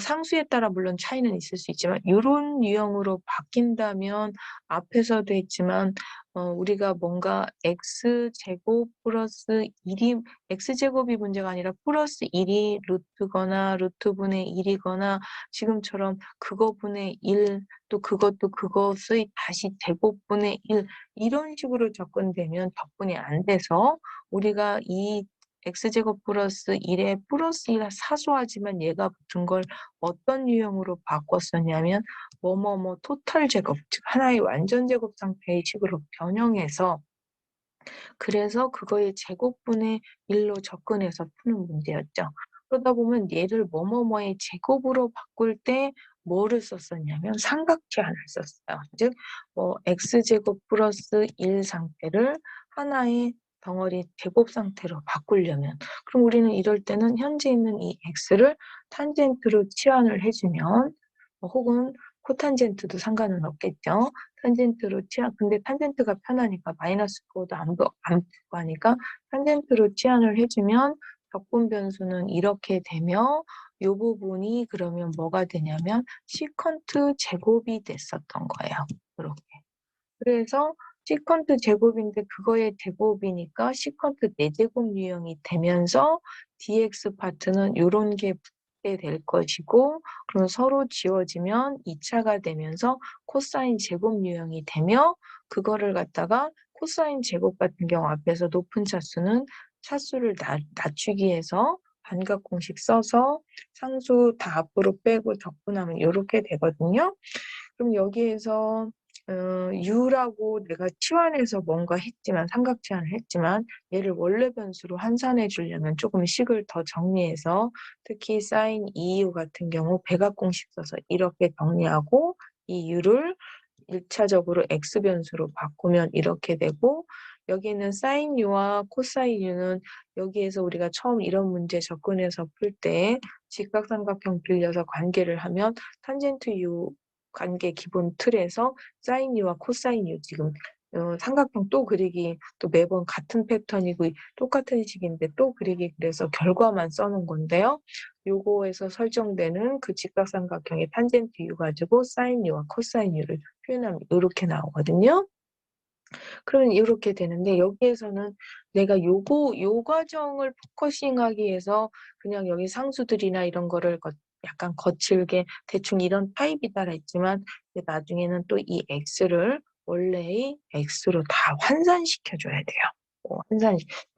Speaker 1: 상수에 따라 물론 차이는 있을 수 있지만 요런 유형으로 바뀐다면 앞에서도 했지만 우리가 뭔가 x제곱 플러스 1이 x제곱이 문제가 아니라 플러스 1이 루트거나 루트분의 1이거나 지금처럼 그거분의 1 또 그것도 그것의 다시 제곱분의 1 이런 식으로 접근되면 접근이 안 돼서 우리가 이 x제곱 플러스 1에 플러스 1 사소하지만 얘가 붙은 걸 어떤 유형으로 바꿨었냐면 뭐뭐뭐 토탈 제곱 즉 하나의 완전 제곱 상태의 식으로 변형해서 그래서 그거의 제곱분의 1로 접근해서 푸는 문제였죠. 그러다 보면 얘를 뭐뭐뭐의 제곱으로 바꿀 때 뭐를 썼었냐면 삼각제한을 썼어요. 즉 뭐 x제곱 플러스 1 상태를 하나의 덩어리 제곱 상태로 바꾸려면 그럼 우리는 이럴 때는 현재 있는 이 x를 탄젠트로 치환을 해 주면 혹은 코탄젠트도 상관은 없겠죠. 탄젠트로 근데 탄젠트가 편하니까 마이너스 부호도 안 붙고 하니까 탄젠트로 치환을 해 주면 적분 변수는 이렇게 되며 요 부분이 그러면 뭐가 되냐면 시컨트 제곱이 됐었던 거예요. 요렇게. 그래서 시컨트 제곱인데 그거의 제곱이니까 시컨트 4제곱 유형이 되면서 dx 파트는 요런 게 붙게 될 것이고 그럼 서로 지워지면 2차가 되면서 코사인 제곱 유형이 되며 그거를 갖다가 코사인 제곱 같은 경우 앞에서 높은 차수는 차수를 낮추기 위해서 반각 공식 써서 상수 다 앞으로 빼고 적분하면 요렇게 되거든요. 그럼 여기에서 U라고 내가 치환해서 뭔가 했지만 삼각치환을 했지만 얘를 원래 변수로 환산해 주려면 조금 식을 더 정리해서 특히 sin 2u 같은 경우 배각 공식 써서 이렇게 정리하고 이 U를 1차적으로 x 변수로 바꾸면 이렇게 되고 여기는 sin u와 cosine u는 여기에서 우리가 처음 이런 문제 접근해서 풀 때 직각삼각형 빌려서 관계를 하면 탄젠트 u 관계 기본 틀에서 sin u와 cosine u 지금 삼각형 또 그리기 또 매번 같은 패턴이고 똑같은 식인데 또 그리기 그래서 결과만 써놓은 건데요. 요거에서 설정되는 그 직각삼각형의 탄젠트 u 가지고 sin u와 cosine u를 표현하면 요렇게 나오거든요. 그러면 요렇게 되는데 여기에서는 내가 요 과정을 포커싱하기 위해서 그냥 여기 상수들이나 이런 거를 약간 거칠게 대충 이런 타입이다라 했지만 나중에는 또 이 x를 원래의 x로 다 환산시켜 줘야 돼요.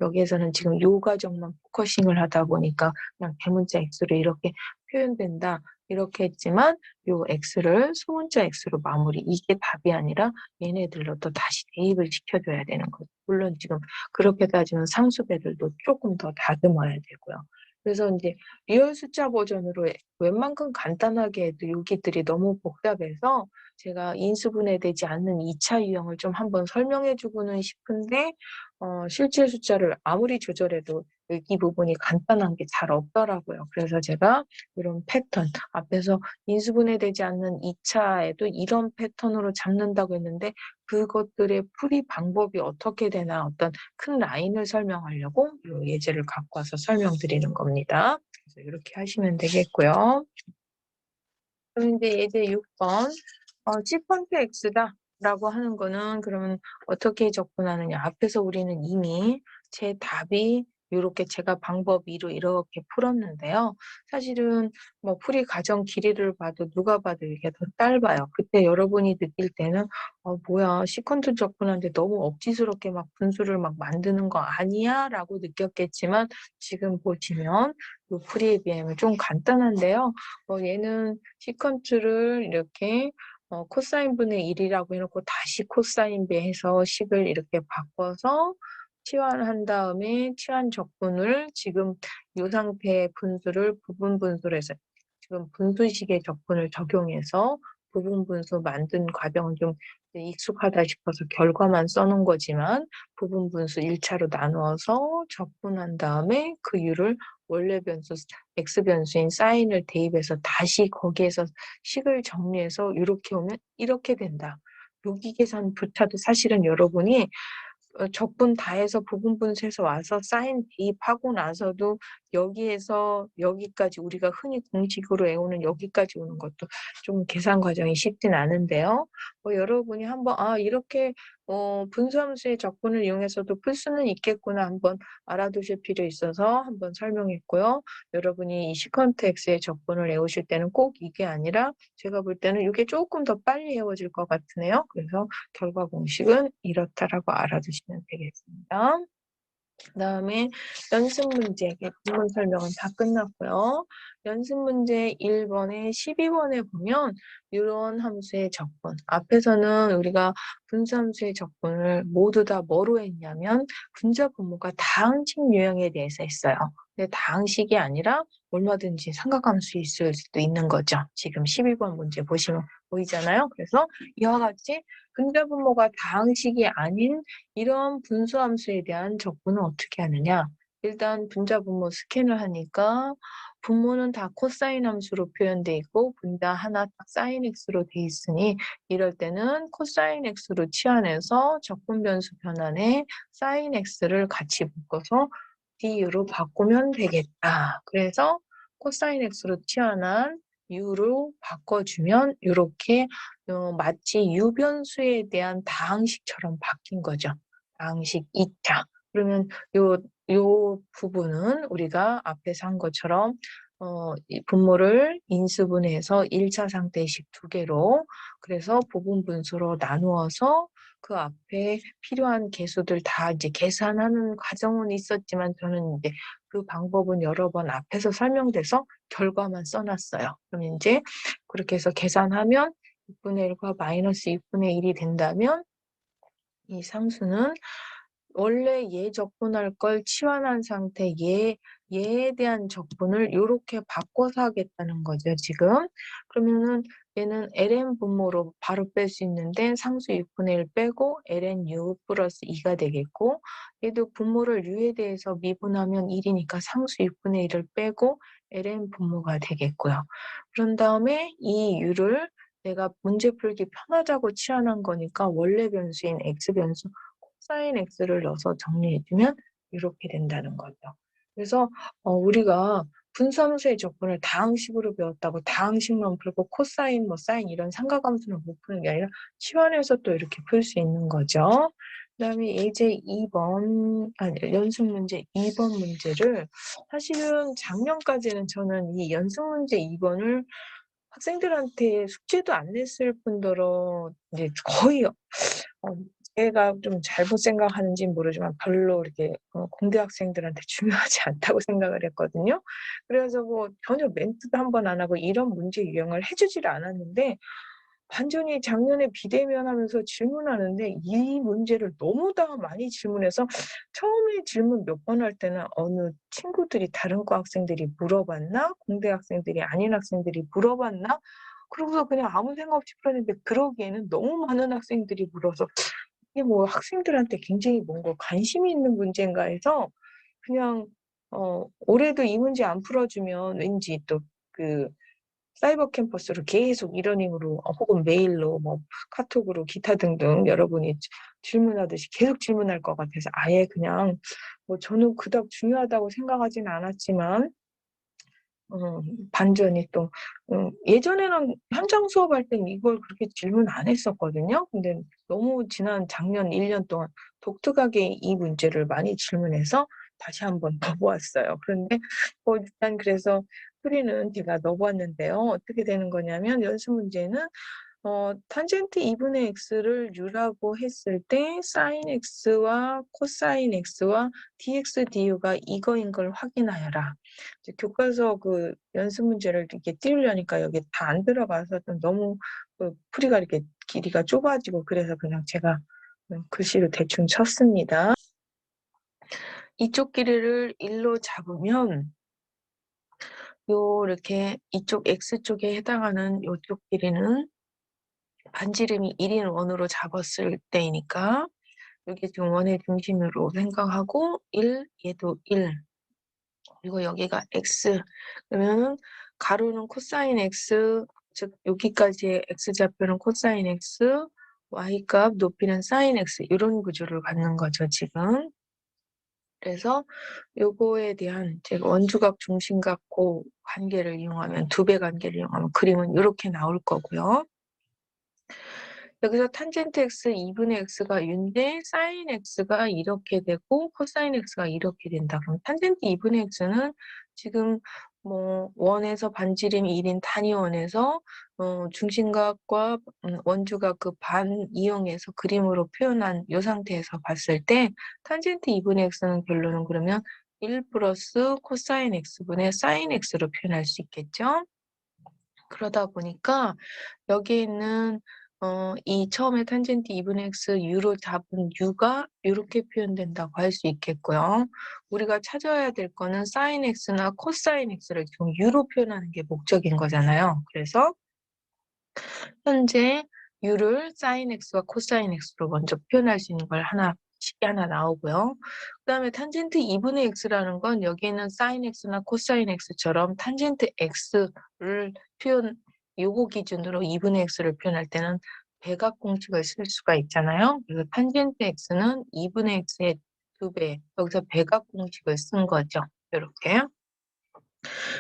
Speaker 1: 여기에서는 지금 요 과정만 포커싱을 하다 보니까 그냥 대문자 x로 이렇게 표현된다. 이렇게 했지만 요 x를 소문자 x로 마무리. 이게 답이 아니라 얘네들로 또 다시 대입을 시켜줘야 되는 거죠. 물론 지금 그렇게 따지면 상수배들도 조금 더 다듬어야 되고요. 그래서 이제 리얼 숫자 버전으로 웬만큼 간단하게 해도 여기들이 너무 복잡해서 제가 인수분해되지 않는 2차 유형을 좀 한번 설명해 주고는 싶은데 실제 숫자를 아무리 조절해도 여기 부분이 간단한 게 잘 없더라고요. 그래서 제가 이런 패턴 앞에서 인수분해되지 않는 2 차에도 이런 패턴으로 잡는다고 했는데 그것들의 풀이 방법이 어떻게 되나 어떤 큰 라인을 설명하려고 요 예제를 갖고 와서 설명드리는 겁니다. 그래서 이렇게 하시면 되겠고요. 그럼 이제 예제 6 번 시퀀트 X다라고 하는 거는 그러면 어떻게 접근하느냐. 앞에서 우리는 이미 제 답이 요렇게 제가 방법 2로 이렇게 풀었는데요. 사실은 뭐 풀이 과정 길이를 봐도 누가 봐도 이게 더 짧아요. 그때 여러분이 느낄 때는 '뭐야 시퀀트 접근하는데 너무 억지스럽게 막 분수를 막 만드는 거 아니야?'라고 느꼈겠지만 지금 보시면 요 풀이에 비하면 좀 간단한데요. 얘는 시퀀트를 이렇게 코사인 분의 1 이라고 해 놓고 다시 코사인 배해서 식을 이렇게 바꿔서 치환한 다음에 치환 적분을 지금 요 상태의 분수를 부분 분수로 해서 지금 분수식의 적분을 적용해서 부분 분수 만든 과정은 좀 이제 익숙하다 싶어서 결과만 써 놓은 거지만 부분 분수 1 차로 나누어서 적분한 다음에 그 유를 원래 변수 x 변수인 사인을 대입해서 다시 거기에서 식을 정리해서 요렇게 오면 이렇게 된다. 여기 계산조차도 사실은 여러분이 적분 다 해서 부분 분수해서 와서 사인 대입하고 나서도 여기에서 여기까지 우리가 흔히 공식으로 외우는 여기까지 오는 것도 좀 계산 과정이 쉽진 않은데요. 여러분이 한번 '아 이렇게 분수함수의 적분을 이용해서도 풀 수는 있겠구나.' 한번 알아두실 필요 있어서 한번 설명했고요. 여러분이 이 시컨트 x의 적분을 외우실 때는 꼭 이게 아니라 제가 볼 때는 이게 조금 더 빨리 외워질 것 같으네요. 그래서 결과 공식은 이렇다라고 알아두시면 되겠습니다. 그다음에 연습 문제 본문 설명은 다 끝났고요. 연습 문제 1 번에 12 번에 보면 요런 함수의 적분 앞에서는 우리가 분수함수의 적분을 모두 다 뭐로 했냐면 분자 분모가 다항식 유형에 대해서 했어요. 근데 다항식이 아니라 얼마든지 삼각함수 있을 수도 있는 거죠. 지금 12번 문제 보시면 보이잖아요. 그래서 이와 같이 분자 분모가 다항식이 아닌 이런 분수함수에 대한 적분은 어떻게 하느냐. 일단 분자 분모 스캔을 하니까 분모는 다 코사인 함수로 표현돼 있고 분자 하나 딱 사인 x로 돼 있으니 이럴 때는 코사인 x로 치환해서 적분 변수 변환에 사인 x를 같이 묶어서 du로 바꾸면 되겠다. 그래서 코사인 x로 치환한 u로 바꿔주면 요렇게 마치 유변수에 대한 다항식처럼 바뀐 거죠. 다항식 2 차. 그러면 요 부분은 우리가 앞에서 한 것처럼 이 분모를 인수분해해서 1차 상태식 2 개로 그래서 부분 분수로 나누어서 그 앞에 필요한 개수들 다 이제 계산하는 과정은 있었지만 저는 이제 그 방법은 여러 번 앞에서 설명돼서 결과만 써 놨어요. 그럼 인제 그렇게 해서 계산하면 6 분의 1과 마이너스 6 분의 1이 된다면 이 상수는 원래 얘 적분할 걸 치환한 상태 얘에 대한 적분을 요렇게 바꿔서 하겠다는 거죠 지금. 그러면은 얘는 ln 분모로 바로 뺄 수 있는데 상수 6 분의 1 빼고 ln u 플러스 2가 되겠고 얘도 분모를 u에 대해서 미분하면 1 이니까 상수 6 분의 1을 빼고 ln 분모가 되겠고요. 그런 다음에 이 u를 내가 문제 풀기 편하자고 치환한 거니까 원래 변수인 x 변수 코사인 x를 넣어서 정리해 주면 이렇게 된다는 거죠. 그래서 우리가 분수함수의 적분을 다항식으로 배웠다고 다항식만 풀고 코사인 뭐 사인 이런 삼각함수는 못 푸는 게 아니라 치환해서 또 이렇게 풀 수 있는 거죠. 그다음에 예제 2 번 연습 문제 2번 문제를 사실은 작년까지는 저는 이 연습 문제 2 번을 학생들한테 숙제도 안 냈을 뿐더러 이제 거의 제가 좀 잘못 생각하는지는 모르지만 별로 이렇게 공대 학생들한테 중요하지 않다고 생각을 했거든요. 그래서 뭐 전혀 멘트도 한 번 안 하고 이런 문제 유형을 해 주지를 않았는데 완전히 작년에 비대면하면서 질문하는데 이 문제를 너무나 많이 질문해서 처음에 질문 몇 번 할 때는 어느 친구들이 다른 과 학생들이 물어봤나? 공대 학생들이 아닌 학생들이 물어봤나? 그러고서 그냥 아무 생각 없이 풀었는데 그러기에는 너무 많은 학생들이 물어서 이게 뭐 학생들한테 굉장히 뭔가 관심이 있는 문제인가 해서 그냥 올해도 이 문제 안 풀어주면 왠지 또 그 사이버 캠퍼스로 계속 이러닝으로 혹은 메일로 뭐 카톡으로 기타 등등 여러분이 질문하듯이 계속 질문할 것 같아서 아예 그냥 뭐 저는 그닥 중요하다고 생각하지는 않았지만 반전이 또 예전에는 현장 수업할 땐 이걸 그렇게 질문 안 했었거든요. 근데 너무 지난 작년 1년 동안 독특하게 이 문제를 많이 질문해서 다시 한번 넣어 보았어요. 그런데 일단 그래서 풀이는 제가 넣어 보았는데요. 어떻게 되는 거냐면 연습 문제는 탄젠트 2분의 x를 u라고 했을 때 sin x와 코사인 x와 dx, du가 이거인 걸 확인하여라. 이제 교과서 그 연습 문제를 이렇게 띄우려니까 여기 다 안 들어가서 좀 너무 풀이가 이렇게 길이가 좁아지고 그래서 그냥 제가 글씨로 대충 쳤습니다. 이쪽 길이를 1로 잡으면 이렇게 이쪽 x쪽에 해당하는 요쪽 길이는 반지름이 1인 원으로 잡았을 때이니까 여기 지금 원의 중심으로 생각하고 1, 얘도 1, 그리고 여기가 x. 그러면은 가로는 코사인 x, 즉 여기까지의 x좌표는 코사인 x, y값 높이는 사인 x 이런 구조를 갖는 거죠, 지금. 그래서 요거에 대한 제가 원주각, 중심각 그 관계를 이용하면 두 배 관계를 이용하면 그림은 이렇게 나올 거고요. 여기서 탄젠트 x 2분의 x가 u인데 사인 x가 이렇게 되고 코사인 x가 이렇게 된다. 그럼 탄젠트 2분의 x는 지금 뭐 원에서 반지름이 1인 단위원에서 중심각과 원주각 그 반 이용해서 그림으로 표현한 이 상태에서 봤을 때 탄젠트 2분의 x는 결론은 그러면 1 플러스 코사인 x분의 사인 x로 표현할 수 있겠죠. 그러다 보니까 여기에 있는 이 처음에 탄젠트 2분의 x u로 잡은 u가 이렇게 표현된다고 할 수 있겠고요. 우리가 찾아야 될 거는 sin x나 cosine x를 지금 u로 표현하는 게 목적인 거잖아요. 그래서 현재 u를 sin x와 cosine x로 먼저 표현할 수 있는 걸 식이 하나 나오고요. 그 다음에 탄젠트 2분의 x라는 건 여기에는 sin x나 cosine x처럼 탄젠트 x를 요거 기준으로 2분의 x를 표현할 때는 배각 공식을 쓸 수가 있잖아요. 그래서 탄젠트 x는 2분의 x의 2배, 여기서 배각 공식을 쓴 거죠. 이렇게.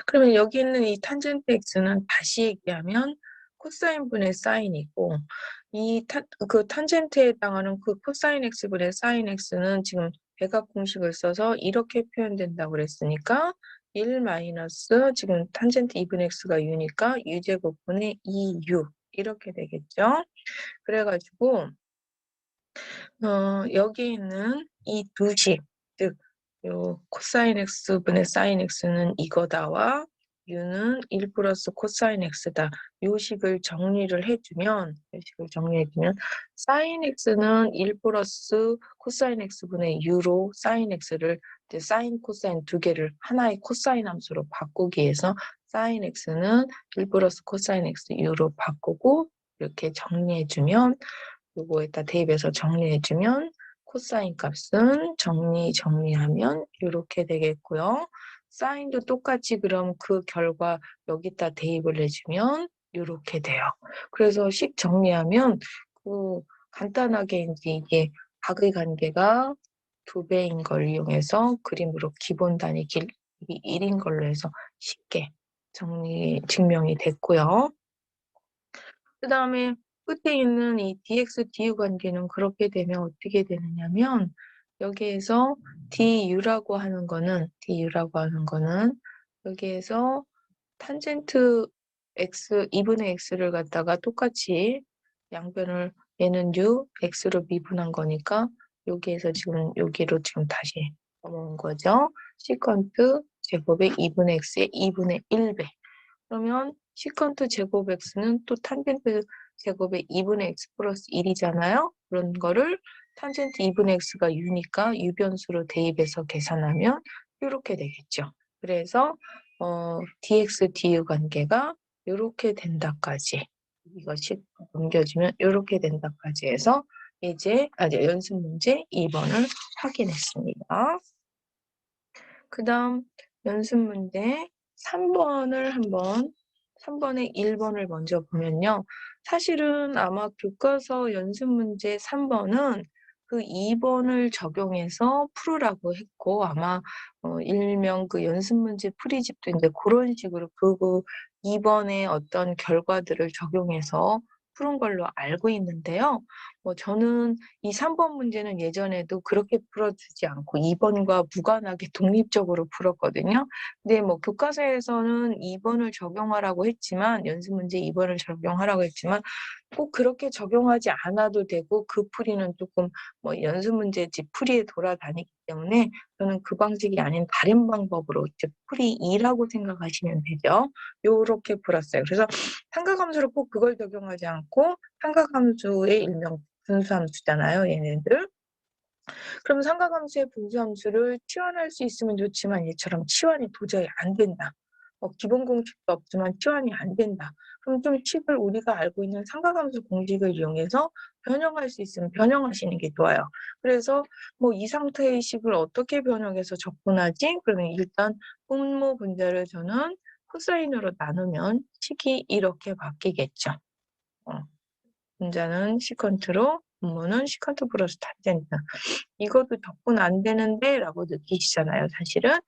Speaker 1: 그러면 여기 있는 이 탄젠트 x는 다시 얘기하면 코사인 분의 사인이고 그 탄젠트에 해당하는 그 코사인 x분의 사인 x는 지금 배각 공식을 써서 이렇게 표현된다고 그랬으니까 1 마이너스 지금 탄젠트 2분의 x가 u니까 u제곱분의 2u 이렇게 되겠죠. 그래가지고 여기 있는 이 두 식, 즉, 요 코사인 x분의 사인 x는 이거다와 u는 1 플러스 코사인 x다. 요 식을 정리를 해주면, 사인 x는 1 플러스 코사인 x분의 u로 사인 x를 이제 사인, 코사인 두 개를 하나의 코사인 함수로 바꾸기 위해서 사인 x는 1 플러스 코사인 x u로 바꾸고 이렇게 정리해주면 요거에다 대입해서 정리해주면 코사인 값은 정리하면 이렇게 되겠고요. 사인도 똑같이 그럼 그 결과 여기다 대입을 해주면 이렇게 돼요. 그래서 식 정리하면 간단하게 이제 이게 각의 관계가 2배인 걸 이용해서 그림으로 기본 단위 길이 1인 걸로 해서 쉽게 증명이 됐고요. 그 다음에 끝에 있는 이 dx, du 관계는 그렇게 되면 어떻게 되느냐면 여기에서 du라고 하는 거는 여기에서 탄젠트 x, 2분의 x를 갖다가 똑같이 양변을 얘는 u, x로 미분한 거니까 여기에서 지금 여기로 지금 다시 넘어온 거죠. 시컨트 제곱의 2분의 x의 2분의 1배. 그러면 시컨트 제곱 x는 또 탄젠트 제곱의 2분의 x 플러스 1이잖아요. 그런 거를 탄젠트 2분의 x가 u니까 u변수로 대입해서 계산하면 이렇게 되겠죠. 그래서 dx, du 관계가 이렇게 된다까지 이것이 넘겨지면 이렇게 된다까지 해서 이제 연습 문제 2번을 확인했습니다. 그다음 연습 문제 3 번을 한번 3 번에 1 번을 먼저 보면요. 사실은 아마 교과서 연습 문제 3 번은 그 2 번을 적용해서 풀으라고 했고 아마 일명 그 연습 문제 풀이집도 인제 고런 식으로 그 2 번의 어떤 결과들을 적용해서 푸는 걸로 알고 있는데요. 저는 이 3번 문제는 예전에도 그렇게 풀어 주지 않고 2 번과 무관하게 독립적으로 풀었거든요. 근데 교과서에서는 2 번을 적용하라고 했지만 연습 문제 2 번을 적용하라고 했지만 꼭 그렇게 적용하지 않아도 되고 그 풀이는 쪼끔 연습 문제집 풀이에 돌아다니기 때문에 저는 그 방식이 아닌 다른 방법으로 즉 풀이 2라고 생각하시면 되죠. 요렇게 풀었어요. 그래서 삼각함수를 꼭 그걸 적용하지 않고 삼각함수의 일명 분수함수잖아요, 얘네들. 그럼 삼각함수의 분수함수를 치환할 수 있으면 좋지만 얘처럼 치환이 도저히 안 된다. 기본 공식도 없지만 치환이 안 된다. 그럼 좀 식을 우리가 알고 있는 삼각함수 공식을 이용해서 변형할 수 있으면 변형하시는 게 좋아요. 그래서 이 상태의 식을 어떻게 변형해서 접근하지? 그러면 일단 분모 분자를 저는 코사인으로 나누면 식이 이렇게 바뀌겠죠. 어. 분자는 시컨트로 분모는 시컨트 플러스 탄젠트. 이것도 접근 안 되는데라고 느끼시잖아요, 사실은.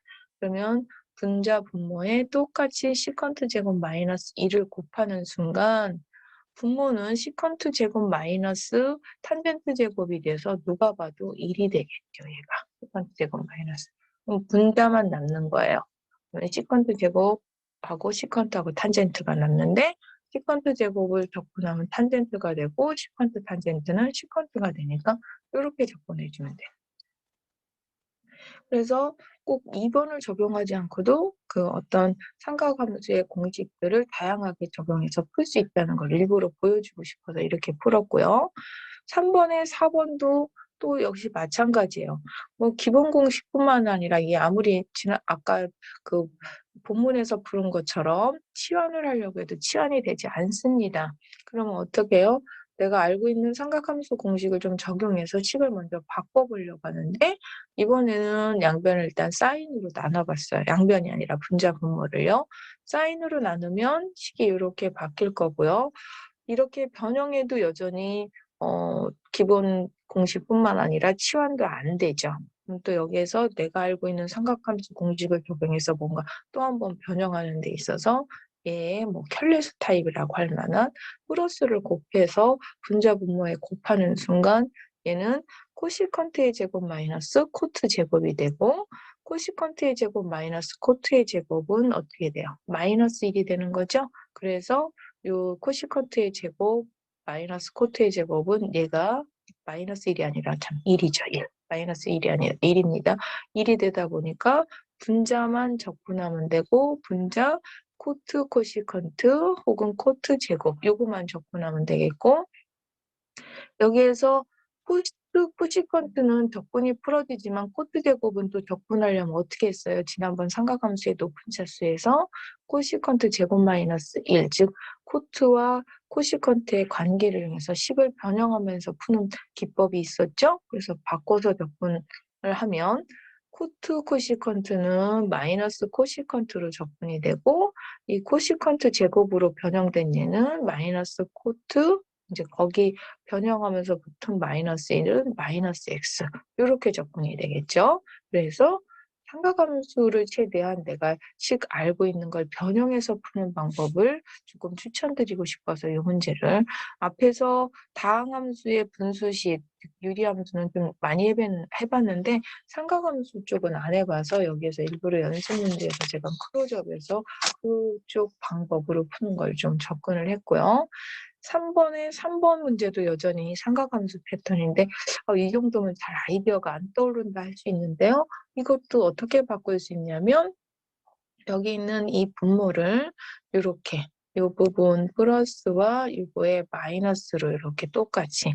Speaker 1: 그러면 분자 분모에 똑같이 시컨트 제곱 마이너스 1을 곱하는 순간 분모는 시컨트 제곱 마이너스 탄젠트 제곱이 돼서 누가 봐도 1이 되겠죠, 얘가. 시컨트 제곱 마이너스. 그럼 분자만 남는 거예요. 그러면 시컨트 제곱하고 시컨트하고 탄젠트가 남는데 시컨트 제곱을 접근하면 탄젠트가 되고 시컨트 탄젠트는 시컨트가 되니까 요렇게 접근해 주면 돼요. 그래서 꼭 2 번을 적용하지 않고도 그 어떤 삼각함수의 공식들을 다양하게 적용해서 풀 수 있다는 걸 일부러 보여주고 싶어서 이렇게 풀었고요. 3 번에 4 번도 또 역시 마찬가지예요. 기본 공식뿐만 아니라 이게 아무리 아까 그 본문에서 푸는 것처럼 치환을 하려고 해도 치환이 되지 않습니다. 그러면 어떻게 해요? 내가 알고 있는 삼각함수 공식을 좀 적용해서 식을 먼저 바꿔 보려고 하는데 이번에는 양변을 일단 사인으로 나눠 봤어요. 양변이 아니라 분자 분모를요. 사인으로 나누면 식이 요렇게 바뀔 거고요. 이렇게 변형해도 여전히 기본 공식뿐만 아니라 치환도 안 되죠. 그럼 또 여기에서 내가 알고 있는 삼각함수 공식을 적용해서 뭔가 또 한 번 변형하는 데 있어서 얘의 켤레수 타입이라고 할 만한 플러스를 곱해서 분자 분모에 곱하는 순간 얘는 코시컨트의 제곱 마이너스 코트 제곱이 되고 코시컨트의 제곱 마이너스 코트의 제곱은 어떻게 돼요? 마이너스 1이 되는 거죠. 그래서 요 코시컨트의 제곱 마이너스 코트의 제곱은 얘가 마이너스 1이 아니라 참 1이죠. 1. 마이너스 1이 아니라 1입니다. 1이 되다 보니까 분자만 적분하면 되고 분자 코트 코시컨트 혹은 코트 제곱 요거만 적분하면 되겠고 여기에서 코스 코시컨트는 적분이 풀어지지만 코트 제곱은 또 적분하려면 어떻게 했어요? 지난번 삼각함수의 높은 차수에서 코시컨트 제곱 마이너스 1, 즉 코트와 코시컨트의 관계를 이용해서 식을 변형하면서 푸는 기법이 있었죠? 그래서 바꿔서 적분을 하면 코트 코시컨트는 마이너스 코시컨트로 적분이 되고 이 코시컨트 제곱으로 변형된 얘는 마이너스 코트 이제 거기 변형하면서 붙은 마이너스 1은 마이너스 x 요렇게 접근이 되겠죠. 그래서 삼각함수를 최대한 내가 식 알고 있는 걸 변형해서 푸는 방법을 조금 추천드리고 싶어서 이 문제를 앞에서 다항함수의 분수식, 유리함수는 좀 많이 해봤는데 삼각함수 쪽은 안 해봐서 여기에서 일부러 연습 문제에서 제가 클로즈업해서 그쪽 방법으로 푸는 걸 좀 접근을 했고요. 3번에 3번 문제도 여전히 삼각함수 패턴인데 이 정도면 잘 아이디어가 안 떠오른다 할 수 있는데요. 이것도 어떻게 바꿀 수 있냐면 여기 있는 이 분모를 요렇게 요 부분 플러스와 요거에 마이너스로 이렇게 똑같이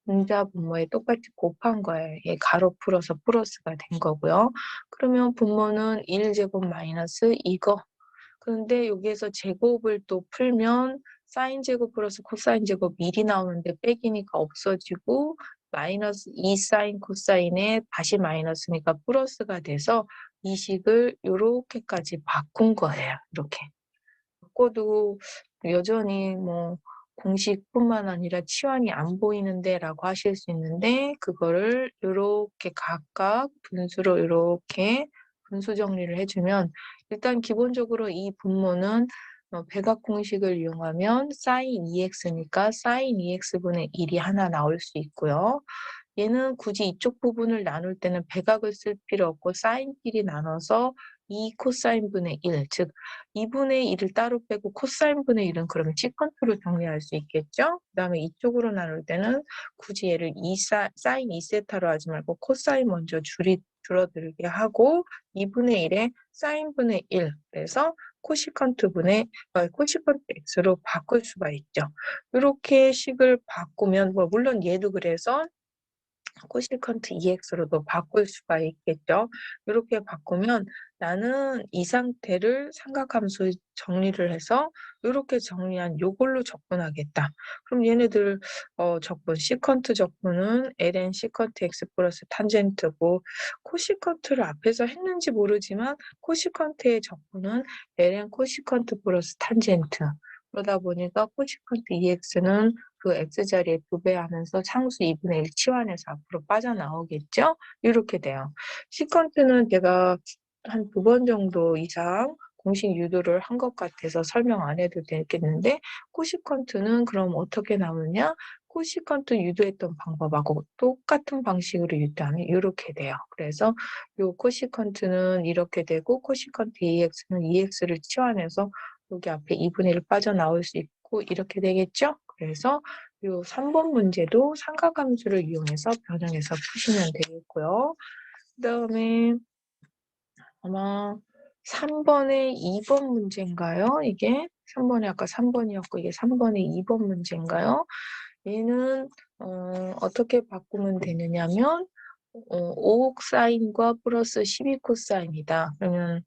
Speaker 1: 분자 분모에 똑같이 곱한 거예요. 얘 가로 풀어서 플러스가 된 거고요. 그러면 분모는 1제곱 마이너스 이거 그런데 여기에서 제곱을 또 풀면 사인 제곱 플러스 코사인 제곱 1이 나오는데 빼기니까 없어지고 마이너스 2 사인 코사인에 다시 마이너스니까 플러스가 돼서 이 식을 요렇게까지 바꾼 거예요. 이렇게. 바꿔도 여전히 뭐 공식뿐만 아니라 치환이 안 보이는데라고 하실 수 있는데, 그거를 요렇게 각각 분수로 요렇게 분수 정리를 해주면, 일단 기본적으로 이 분모는 백악 공식을 이용하면 sin 2x니까 sin 2x분의 1이 하나 나올 수 있고요. 얘는 굳이 이쪽 부분을 나눌 때는 백악을 쓸 필요 없고 사인끼리 나눠서 2 코사인분의 1, 즉 2분의 1을 따로 빼고 코사인분의 1은 그러면 시컨트로 정리할 수 있겠죠? 그 다음에 이쪽으로 나눌 때는 굳이 얘를 사인 2세타로 하지 말고 코사인 먼저 줄어들게 하고 2분의 1에 사인분의 1, 그래서 코시컨트 x로 바꿀 수가 있죠. 이렇게 식을 바꾸면, 뭐 물론 얘도 그래서 코시컨트 EX로도 바꿀 수가 있겠죠. 이렇게 바꾸면 나는 이 상태를 삼각함수 정리를 해서 이렇게 정리한 요걸로 접근하겠다. 그럼 얘네들 적분, 시컨트 적분은 ln 시컨트 x 플러스 탄젠트고, 코시컨트를 앞에서 했는지 모르지만 코시컨트의 적분은 ln 코시컨트 플러스 탄젠트. 그러다 보니까 코시컨트 EX는 그 x자리에 부배하면서 상수 2분의 1 치환해서 앞으로 빠져나오겠죠? 이렇게 돼요. 시컨트는 제가 한 2번 정도 이상 공식 유도를 한 것 같아서 설명 안 해도 되겠는데, 코시컨트는 그럼 어떻게 나오느냐? 코시컨트 유도했던 방법하고 똑같은 방식으로 유도하면 이렇게 돼요. 그래서 요 코시컨트는 이렇게 되고, 코시컨트 EX는 EX를 치환해서 여기 앞에 2분의 1 빠져나올 수 있고 이렇게 되겠죠? 그래서 요 3번 문제도 삼각함수를 이용해서 변형해서 푸시면 되겠고요. 그다음에 아마 3번에 2번 문제인가요? 이게 3번에 아까 3번이었고 이게 3번에 2번 문제인가요? 얘는 어떻게 바꾸면 되느냐면 5억 사인과 플러스 12 코사인이다. 그러면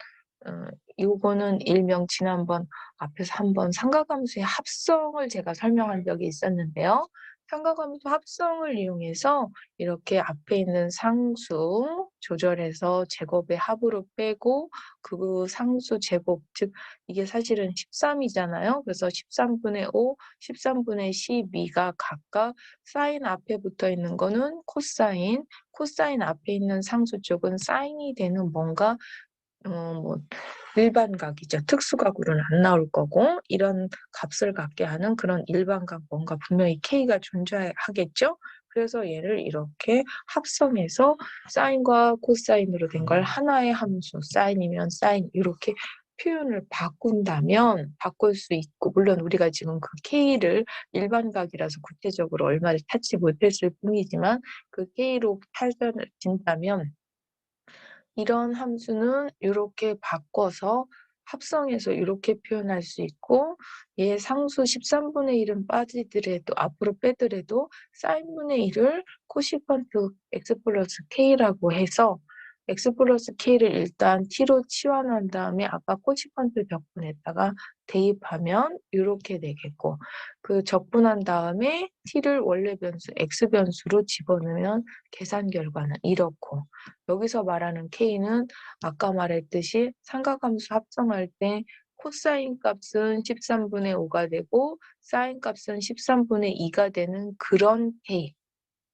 Speaker 1: 요거는 일명 지난번 앞에서 한번 삼각함수의 합성을 제가 설명한 적이 있었는데요. 삼각함수 합성을 이용해서 이렇게 앞에 있는 상수 조절해서 제곱의 합으로 빼고 그 상수 제곱, 즉 이게 사실은 13이잖아요. 그래서 13분의 5, 13분의 12가 각각 사인 앞에 붙어 있는 거는 코사인, 코사인 앞에 있는 상수 쪽은 사인이 되는 뭔가 뭐 일반각이죠. 특수각으로는 안 나올 거고, 이런 값을 갖게 하는 그런 일반각 뭔가 분명히 K가 존재하겠죠. 그래서 얘를 이렇게 합성해서 사인과 코사인으로 된 걸 하나의 함수, 사인이면 사인, 이렇게 표현을 바꾼다면 바꿀 수 있고, 물론 우리가 지금 그 K를 일반각이라서 구체적으로 얼마를 찾지 못했을 뿐이지만 그 K로 찾아진다면 이런 함수는 이렇게 바꿔서 합성해서 이렇게 표현할 수 있고, 얘 상수 13분의 1은 빠지더라도 앞으로 빼더라도 사인분의 1을 코시컨트 x 플러스 k라고 해서 x 플러스 k를 일단 t로 치환한 다음에 아까 코시컨트 적분에다가 대입하면 이렇게 되겠고, 그 적분한 다음에 t를 원래 변수 x 변수로 집어넣으면 계산 결과는 이렇고, 여기서 말하는 K는 아까 말했듯이 삼각함수 합성할 때 코사인 값은 13분의 5가 되고 사인 값은 13분의 2가 되는 그런 K,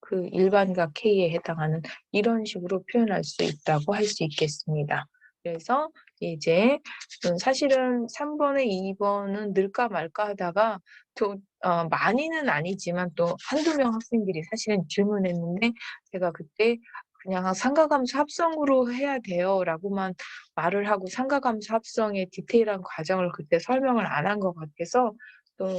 Speaker 1: 그 일반각 K에 해당하는 이런 식으로 표현할 수 있다고 할 수 있겠습니다. 그래서 이제 사실은 3번에 2번은 넣을까 말까 하다가 또 많이는 아니지만 또 한두 명 학생들이 사실은 질문했는데, 제가 그때 그냥 삼각함수 합성으로 해야 돼요 라고만 말을 하고 삼각함수 합성의 디테일한 과정을 그때 설명을 안 한 것 같아서, 또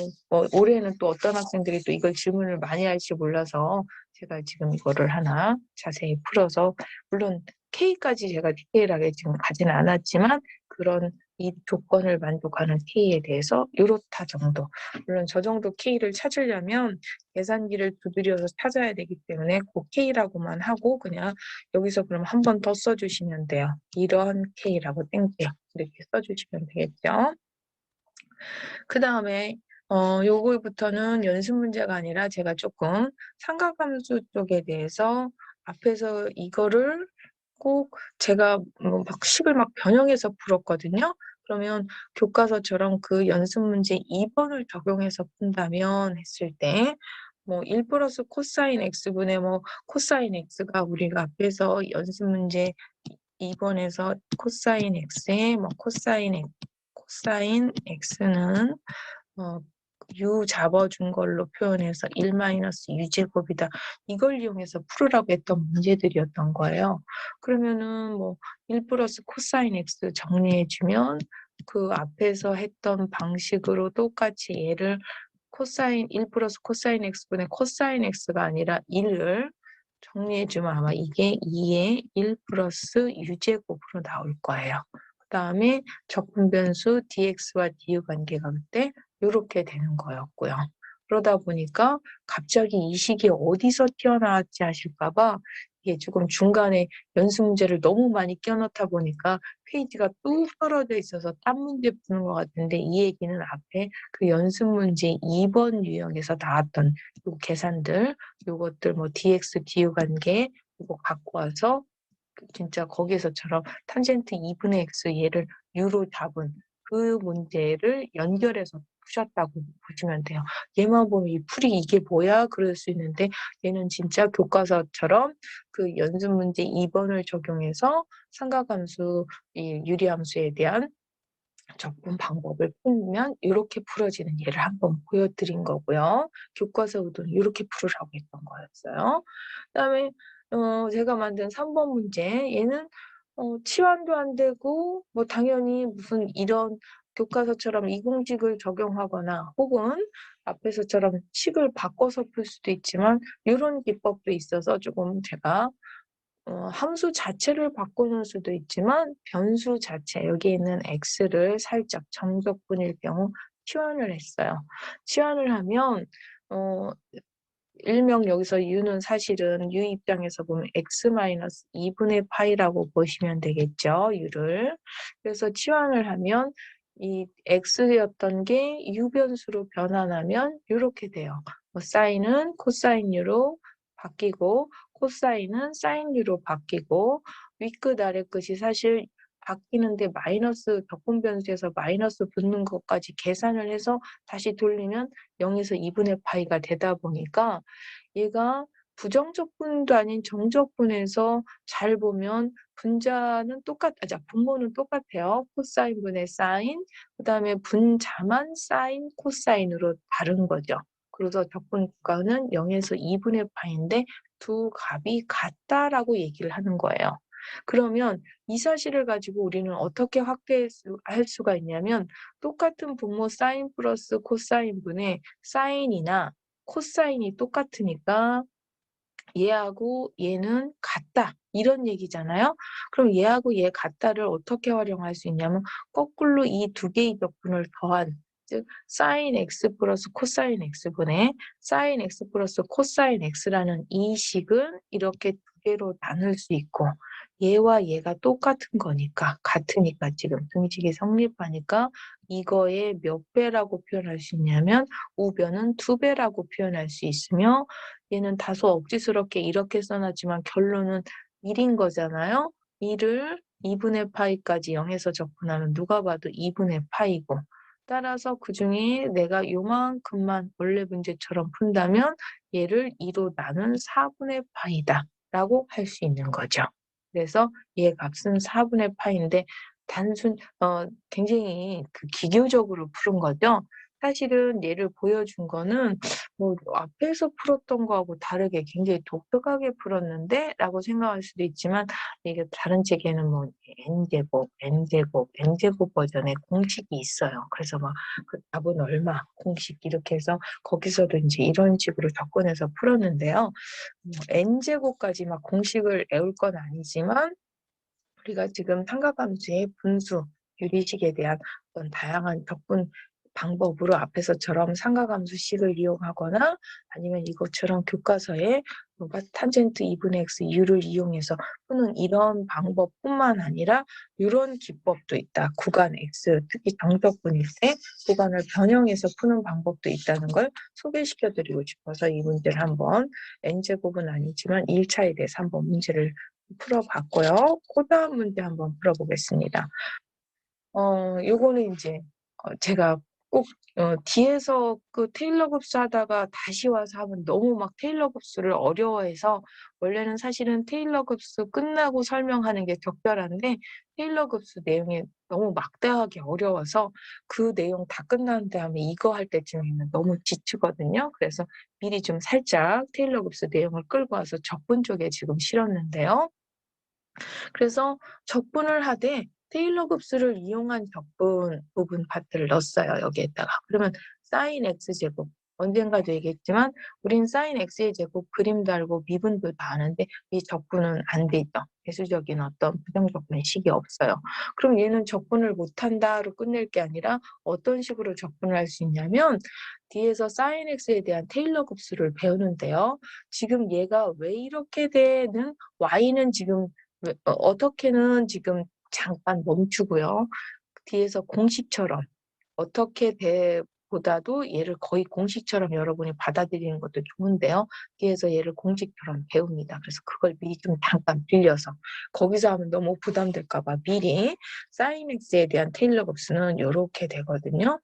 Speaker 1: 올해는 또 어떤 학생들이 또 이걸 질문을 많이 할지 몰라서 제가 지금 이거를 하나 자세히 풀어서, 물론 K까지 제가 디테일하게 지금 가지는 않았지만 그런 이 조건을 만족하는 K에 대해서 이렇다 정도. 물론 저 정도 K를 찾으려면 계산기를 두드려서 찾아야 되기 때문에 그 K라고만 하고 그냥 여기서 그럼 한 번 더 써주시면 돼요. 이런 K라고 땡겨요. 이렇게 써주시면 되겠죠. 그 다음에 요거부터는 연습 문제가 아니라 제가 조금 삼각함수 쪽에 대해서 앞에서 이거를 꼭 제가 뭐 막 식을 막 변형해서 풀었거든요. 그러면 교과서처럼 그 연습 문제 2번을 적용해서 푼다면 했을 때 뭐 1 플러스 코사인 x분의 뭐 코사인 x가 우리가 앞에서 연습 문제 2번에서 코사인 x에 뭐 코사인 x는 어 u 잡아준 걸로 표현해서 1 마이너스 u 제곱이다. 이걸 이용해서 풀으라고 했던 문제들이었던 거예요. 그러면은 뭐 1 플러스 코사인 x 정리해 주면 그 앞에서 했던 방식으로 똑같이 얘를 코사인 1 플러스 코사인 x분의 코사인 x가 아니라 1을 정리해 주면 아마 이게 2의 1 플러스 u 제곱으로 나올 거예요. 그다음에 적분 변수 dx와 du 관계가 그때 요렇게 되는 거였고요. 그러다 보니까 갑자기 이 식이 어디서 튀어나왔지 하실까 봐 이게 조금 중간에 연습 문제를 너무 많이 끼워 넣다 보니까 페이지가 뚝 떨어져 있어서 딴 문제 푸는 것 같은데 이 얘기는 앞에 그 연습 문제 2번 유형에서 나왔던 요 계산들, 요것들 뭐 dx, du 관계 이거 갖고 와서 진짜 거기서처럼 탄젠트 2분의 x 얘를 u로 잡은 그 문제를 연결해서 푸셨다고 보시면 돼요. 얘만 보면 이 풀이 이게 뭐야? 그럴 수 있는데 얘는 진짜 교과서처럼 그 연습 문제 2번을 적용해서 삼각함수, 이 유리함수에 대한 접근 방법을 풀면 이렇게 풀어지는 예를 한번 보여드린 거고요. 교과서 의도는 이렇게 풀으라고 했던 거였어요. 그다음에 제가 만든 3번 문제 얘는 치환도 안 되고 뭐 당연히 무슨 이런 교과서처럼 이공식을 적용하거나 혹은 앞에서처럼 식을 바꿔서 풀 수도 있지만 이런 기법도 있어서 조금 제가 함수 자체를 바꾸는 수도 있지만 변수 자체 여기 있는 x를 살짝 점적분일 경우 치환을 했어요. 치환을 하면 어 일명 여기서 u는 사실은 u 입장에서 보면 x-2분의 파이라고 보시면 되겠죠, u를. 그래서 치환을 하면 이 x였던 게 u 변수로 변환하면 요렇게 돼요. 뭐 사인은 코사인 u로 바뀌고 코사인은 사인 u로 바뀌고 윗끝 아래끝이 사실 바뀌는데 마이너스 적분 변수에서 마이너스 붙는 것까지 계산을 해서 다시 돌리면 0에서 2분의 파이가 되다 보니까 얘가 부정적분도 아닌 정적분에서 잘 보면 분자는 분모는 똑같아요. 코사인 분의 사인, 그다음에 분자만 사인, 코사인으로 다른 거죠. 그래서 적분가는 0에서 2분의 파인데 두 값이 같다라고 얘기를 하는 거예요. 그러면 이 사실을 가지고 우리는 어떻게 할 수가 있냐면 똑같은 분모 사인 플러스 코사인 분의 사인이나 코사인이 똑같으니까 얘하고 얘는 같다. 이런 얘기잖아요. 그럼 얘하고 얘 같다를 어떻게 활용할 수 있냐면 거꾸로 이 두 개의 적분을 더한 즉 sin x 플러스 코사인 x분의 sin x 플러스 코사인 x라는 이 식은 이렇게 두 개로 나눌 수 있고 얘와 얘가 똑같은 거니까 같으니까 지금 등식이 성립하니까 이거의 몇 배라고 표현할 수 있냐면 우변은 2배라고 표현할 수 있으며 얘는 다소 억지스럽게 이렇게 써놨지만 결론은 1인 거잖아요. 1을 2분의 파이까지 0에서 적분하면 누가 봐도 2분의 파이고 따라서 그중에 내가 요만큼만 원래 문제처럼 푼다면 얘를 2로 나눈 4분의 파이다 라고 할 수 있는 거죠. 그래서 얘 값은 4분의 파인데 굉장히 그 기교적으로 푸른 거죠. 사실은 얘를 보여준 거는 뭐 앞에서 풀었던 거하고 다르게 굉장히 독특하게 풀었는데 라고 생각할 수도 있지만 이게 다른 책에는 뭐 n제곱 버전의 공식이 있어요. 그래서 막 그 답은 얼마 공식 이렇게 해서 거기서도 이제 이런 식으로 접근해서 풀었는데요. n제곱까지 막 공식을 외울 건 아니지만 우리가 지금 삼각함수의 분수, 유리식에 대한 어떤 다양한 적분 방법으로 앞에서처럼 삼각함수식을 이용하거나 아니면 이것처럼 교과서에 뭔가 탄젠트 2분의 x u를 이용해서 푸는 이런 방법뿐만 아니라 이런 기법도 있다. 구간 x, 특히 정적분일 때 구간을 변형해서 푸는 방법도 있다는 걸 소개시켜 드리고 싶어서 이 문제를 한번 n제곱은 아니지만 1차에 대해서 한번 문제를 풀어봤고요. 그다음 문제 한번 풀어보겠습니다. 요거는 이제 제가 꼭 뒤에서 그 테일러 급수 하다가 다시 와서 하면 너무 막 테일러 급수를 어려워해서 원래는 사실은 테일러 급수 끝나고 설명하는 게 적절한데 테일러 급수 내용이 너무 막대하게 어려워서 그 내용 다 끝난 다음에 이거 할 때쯤에는 너무 지치거든요. 그래서 미리 좀 살짝 테일러 급수 내용을 끌고 와서 적분 쪽에 지금 실었는데요. 그래서 적분을 하되 테일러 급수를 이용한 적분 부분 파트를 넣었어요, 여기에다가. 그러면 sin x제곱, 언젠가도 얘기했지만 우린 sin x의 제곱 그림도 알고 미분도 다 아는데 이 적분은 안 되죠. 배수적인 어떤 부정적분식이 없어요. 그럼 얘는 적분을 못한다로 끝낼 게 아니라 어떤 식으로 적분을 할 수 있냐면 뒤에서 sin x에 대한 테일러 급수를 배우는데요. 지금 얘가 왜 이렇게 되는 y는 지금 어떻게는 지금 잠깐 멈추고요. 뒤에서 공식처럼 어떻게 돼 보다도 얘를 거의 공식처럼 여러분이 받아들이는 것도 좋은데요. 뒤에서 얘를 공식처럼 배웁니다. 그래서 그걸 미리 좀 잠깐 빌려서 거기서 하면 너무 부담될까 봐 미리 sin x에 대한 테일러 곱수는 요렇게 되거든요.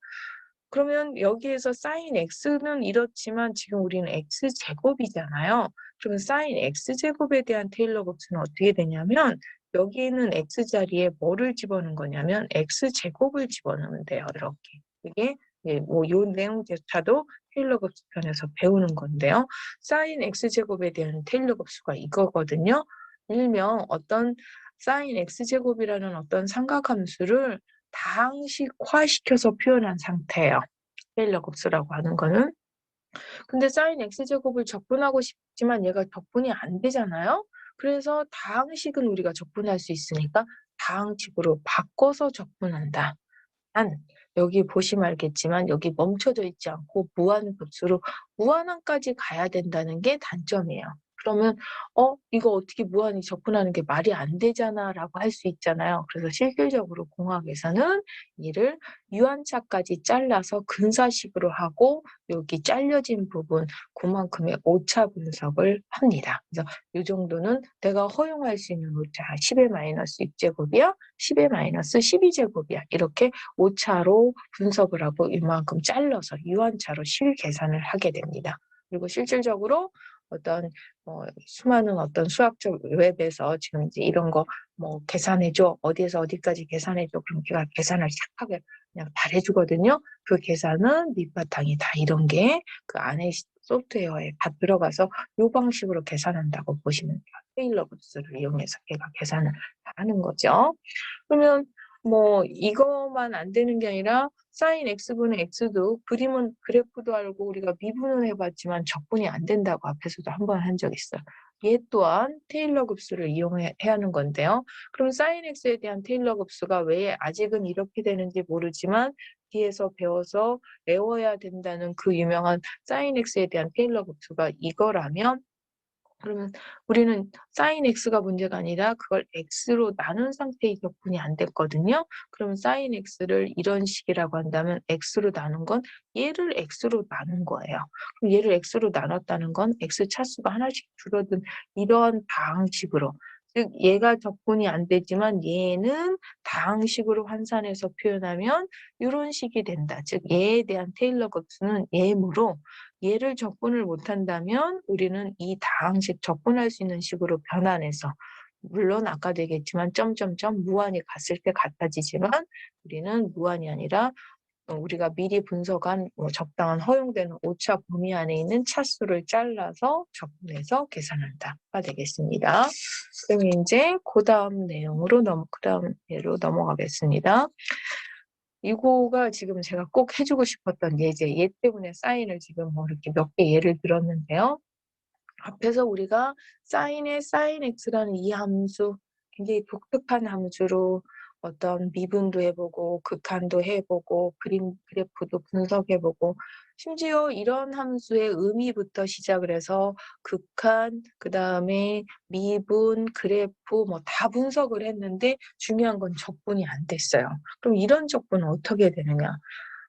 Speaker 1: 그러면 여기에서 sin x는 이렇지만 지금 우리는 x제곱이잖아요. 그러면 sin x제곱에 대한 테일러 곱수는 어떻게 되냐면 여기에는 x 자리에 뭐를 집어넣은 거냐면 x제곱을 집어넣으면 돼요. 이렇게. 이게 요 내용조차도 테일러 곱수 편에서 배우는 건데요. sin x제곱에 대한 테일러 곱수가 이거거든요. 일명 어떤 sin x제곱이라는 어떤 삼각함수를 다항식화시켜서 표현한 상태예요. 테일러 곱수라고 하는 거는. 근데 sin x제곱을 적분하고 싶지만 얘가 적분이 안 되잖아요. 그래서 다항식은 우리가 적분할 수 있으니까 다항식으로 바꿔서 적분한다. 단 여기 보시면 알겠지만 여기 멈춰져 있지 않고 무한급수로 무한항까지 가야 된다는 게 단점이에요. 그러면 이거 어떻게 무한히 접근하는 게 말이 안 되잖아라고 할 수 있잖아요. 그래서 실질적으로 공학에서는 이를 유한차까지 잘라서 근사식으로 하고 여기 잘려진 부분 그만큼의 오차 분석을 합니다. 그래서 이 정도는 내가 허용할 수 있는 오차 10의 마이너스 6제곱이야, 10의 마이너스 12제곱이야 이렇게 오차로 분석을 하고 이만큼 잘라서 유한차로 실계산을 하게 됩니다. 그리고 실질적으로 어떤 수많은 어떤 수학적 웹에서 지금 이제 이런 거 계산해줘 어디에서 어디까지 계산해줘 그럼 걔가 계산을 착하게 그냥 잘해주거든요. 그 계산은 밑바탕이 다 이런 게 그 안에 소프트웨어에 다 들어가서 이 방식으로 계산한다고 보시면 돼요. 테일러 곱수를 이용해서 걔가 계산을 하는 거죠. 그러면 이것만 안 되는 게 아니라 sin x분의 x도 그림은 그래프도 알고 우리가 미분은 해봤지만 적분이 안 된다고 앞에서도 한 번 한 적 있어요. 얘 또한 테일러 급수를 이용해야 하는 건데요. 그럼 sin x에 대한 테일러 급수가 왜 아직은 이렇게 되는지 모르지만 뒤에서 배워서 외워야 된다는 그 유명한 sin x에 대한 테일러 급수가 이거라면 그러면 우리는 sin x가 문제가 아니라 그걸 x로 나눈 상태의 적분이 안 됐거든요. 그러면 sin x를 이런 식이라고 한다면 x로 나눈 건 얘를 x로 나눈 거예요. 그럼 얘를 x로 나눴다는 건 x 차수가 하나씩 줄어든 이러한 방식으로 즉 얘가 적분이 안 되지만 얘는 다항식으로 환산해서 표현하면 이런 식이 된다. 즉 얘에 대한 테일러 곱수는 얘므로 얘를 적분을 못한다면 우리는 이 다항식 적분할 수 있는 식으로 변환해서 물론 아까도 얘기했지만 점점점 무한히 갔을 때 같아지지만 우리는 무한이 아니라 우리가 미리 분석한 적당한 허용되는 오차 범위 안에 있는 차수를 잘라서 적분해서 계산한다가 되겠습니다. 그럼 이제 그 다음 예로 넘어가겠습니다. 이거가 지금 제가 꼭 해주고 싶었던 예제, 얘 때문에 사인을 지금 이렇게 몇 개 예를 들었는데요. 앞에서 우리가 사인의 sin x라는 이 함수, 굉장히 독특한 함수로 어떤 미분도 해보고 극한도 해보고 그래프도 분석해보고 심지어 이런 함수의 의미부터 시작을 해서 극한, 그다음에 미분, 그래프 뭐 다 분석을 했는데 중요한 건 적분이 안 됐어요. 그럼 이런 적분은 어떻게 되느냐?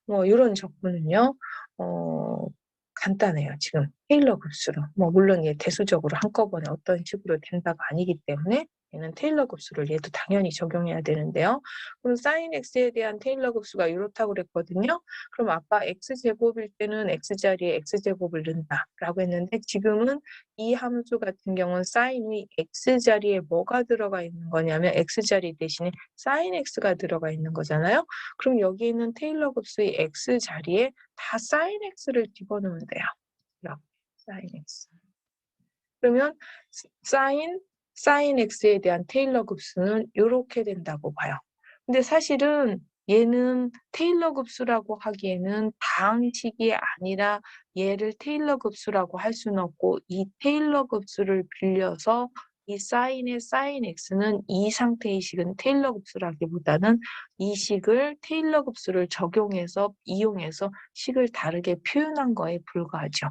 Speaker 1: 뭐 이런 적분은요. 어, 간단해요. 지금 테일러 급수로. 뭐 물론 얘 대수적으로 한꺼번에 어떤 식으로 된다가 아니기 때문에 얘는 테일러 급수를 얘도 당연히 적용해야 되는데요. 그럼 사인 x에 대한 테일러 급수가 이렇다고 그랬거든요. 그럼 아까 x제곱일 때는 x자리에 x제곱을 넣는다라고 했는데 지금은 이 함수 같은 경우는 사인이 x자리에 뭐가 들어가 있는 거냐면 x자리 대신에 사인 x가 들어가 있는 거잖아요. 그럼 여기 있는 테일러 급수의 x 자리에 다 사인 x를 집어넣으면 돼요. 이렇게 사인 x. 그러면 사인 x에 대한 테일러 급수는 이렇게 된다고 봐요. 근데 사실은 얘는 테일러 급수라고 하기에는 다항식이 아니라 얘를 테일러 급수라고 할 수는 없고 이 테일러 급수를 빌려서 이 사인의 사인 x는 이 상태의 식은 테일러 급수라기보다는 이 식을 테일러 급수를 적용해서 이용해서 식을 다르게 표현한 거에 불과하죠.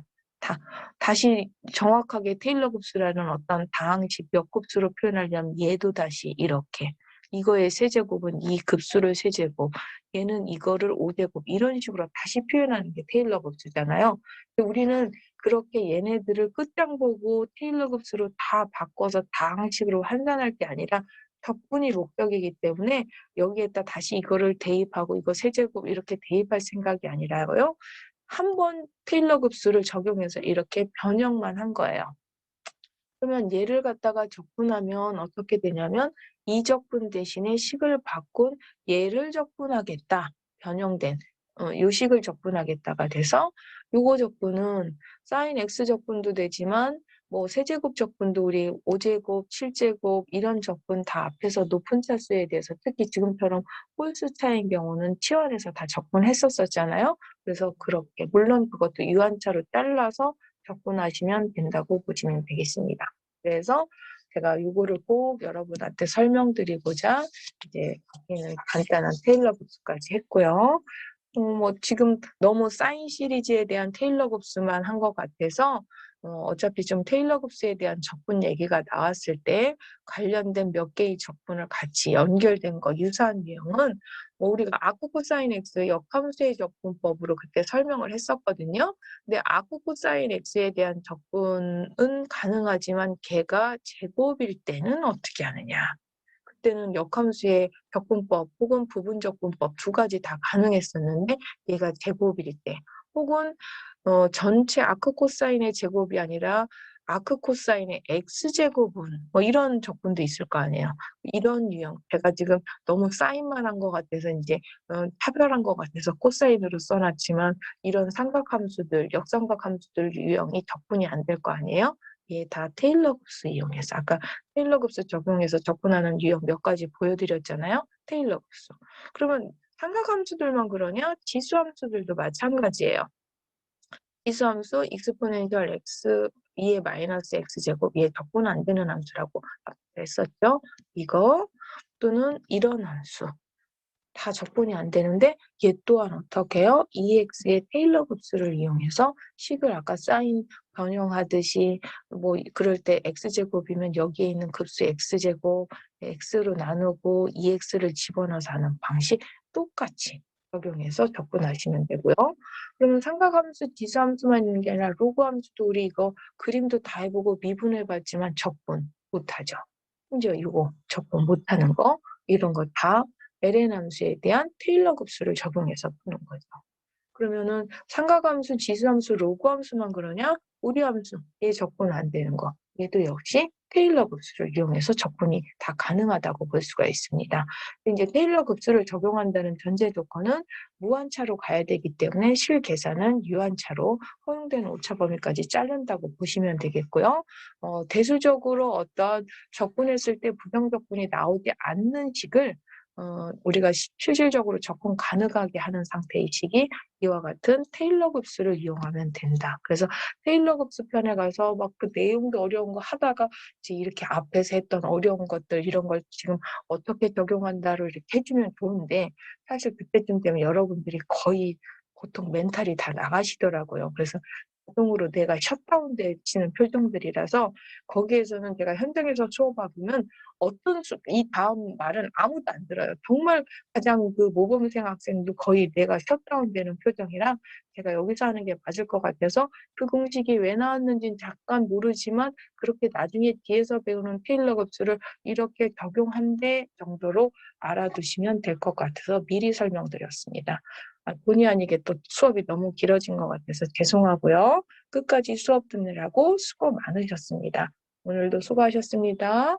Speaker 1: 다시 정확하게 테일러 급수라는 어떤 다항식 몇 급수로 표현하려면 얘도 다시 이렇게 이거의 세제곱은 이 급수를 세제곱 얘는 이거를 5제곱 이런 식으로 다시 표현하는 게 테일러 급수잖아요. 근데 우리는 그렇게 얘네들을 끝장 보고 테일러 급수로 다 바꿔서 다항식으로 환산할 게 아니라 적분이 목적이기 때문에 여기에다 다시 이거를 대입하고 이거 세제곱 이렇게 대입할 생각이 아니라요. 한 번 테일러 급수를 적용해서 이렇게 변형만 한 거예요. 그러면 얘를 갖다가 적분하면 어떻게 되냐면 이 적분 대신에 식을 바꾼 얘를 적분하겠다. 변형된 요 식을 적분하겠다가 돼서 요거 적분은 사인 x 적분도 되지만 뭐 세제곱 적분도 우리 5제곱, 7제곱 이런 적분 다 앞에서 높은 차수에 대해서 특히 지금처럼 홀수 차인 경우는 치환해서 다 적분했었잖아요. 그래서 그렇게 물론 그것도 유한차로 잘라서 적분하시면 된다고 보시면 되겠습니다. 그래서 제가 이거를 꼭 여러분한테 설명드리고자 이제 거기는 간단한 테일러 급수까지 했고요. 뭐 지금 너무 사인 시리즈에 대한 테일러 급수만 한 것 같아서 어차피 좀 테일러 급수에 대한 적분 얘기가 나왔을 때 관련된 몇 개의 적분을 같이 연결된 거 유사한 유형은 뭐 우리가 아쿠코사인 x 역함수의 적분법으로 그때 설명을 했었거든요. 근데 아쿠코사인 x에 대한 적분은 가능하지만 걔가 제곱일 때는 어떻게 하느냐. 그때는 역함수의 적분법 혹은 부분적분법 두 가지 다 가능했었는데 얘가 제곱일 때 혹은 전체 아크 코사인의 제곱이 아니라 아크 코사인의 x제곱은 뭐 이런 적분도 있을 거 아니에요. 이런 유형 제가 지금 너무 사인만 한 것 같아서 이제 차별한 것 같아서 코사인으로 써놨지만 이런 삼각함수들 역삼각함수들 유형이 적분이 안 될 거 아니에요. 얘 다 테일러 급수 이용해서 아까 테일러 급수 적용해서 접근하는 유형 몇 가지 보여드렸잖아요. 테일러 급수. 그러면 삼각함수들만 그러냐? 지수함수들도 마찬가지예요. 지수함수 익스포넨셜 x 2의 마이너스 x제곱 얘 적분 안 되는 함수라고 했었죠. 이거 또는 이런 함수. 다 적분이 안 되는데 얘 또한 어떻게 해요? EX의 테일러 급수를 이용해서 식을 아까 사인 변형하듯이 뭐 그럴 때 x제곱이면 여기에 있는 급수 x제곱 x로 나누고 EX를 집어넣어서 하는 방식 똑같이 적용해서 접근하시면 되고요. 그러면 삼각함수, 지수함수만 있는 게 아니라 로그함수도 우리 이거 그림도 다 해보고 미분해봤지만 적분 못하죠. 심지어 이거 적분 못하는 거 이런 거다 ln 함수에 대한 테일러 급수를 적용해서 푸는 거죠. 그러면은 삼각함수, 지수함수, 로그함수만 그러냐? 우리함수, 얘 적분 안 되는 거. 얘도 역시 테일러 급수를 이용해서 적분이 다 가능하다고 볼 수가 있습니다. 이제 테일러 급수를 적용한다는 전제 조건은 무한차로 가야 되기 때문에 실 계산은 유한차로 허용되는 오차 범위까지 자른다고 보시면 되겠고요. 대수적으로 어떤 적분했을 때 부정적분이 나오지 않는 식을 우리가 실질적으로 접근 가능하게 하는 상태이시기 이와 같은 테일러 급수를 이용하면 된다. 그래서 테일러 급수 편에 가서 막 그 내용도 어려운 거 하다가 이제 이렇게 앞에서 했던 어려운 것들 이런 걸 지금 어떻게 적용한다를 이렇게 해주면 좋은데 사실 그때쯤 되면 여러분들이 거의 보통 멘탈이 다 나가시더라고요. 그래서 자동으로 내가 셧다운 되시는 표정들이라서 거기에서는 제가 현장에서 수업하다 보면 이 다음 말은 아무도 안 들어요. 정말 가장 그 모범생 학생도 거의 내가 셧다운 되는 표정이라 제가 여기서 하는 게 맞을 것 같아서 그 공식이 왜 나왔는지는 잠깐 모르지만 그렇게 나중에 뒤에서 배우는 테일러 급수를 이렇게 적용한대 정도로 알아두시면 될 것 같아서 미리 설명드렸습니다. 본의 아니게 또 수업이 너무 길어진 것 같아서 죄송하고요. 끝까지 수업 듣느라고 수고 많으셨습니다. 오늘도 수고하셨습니다.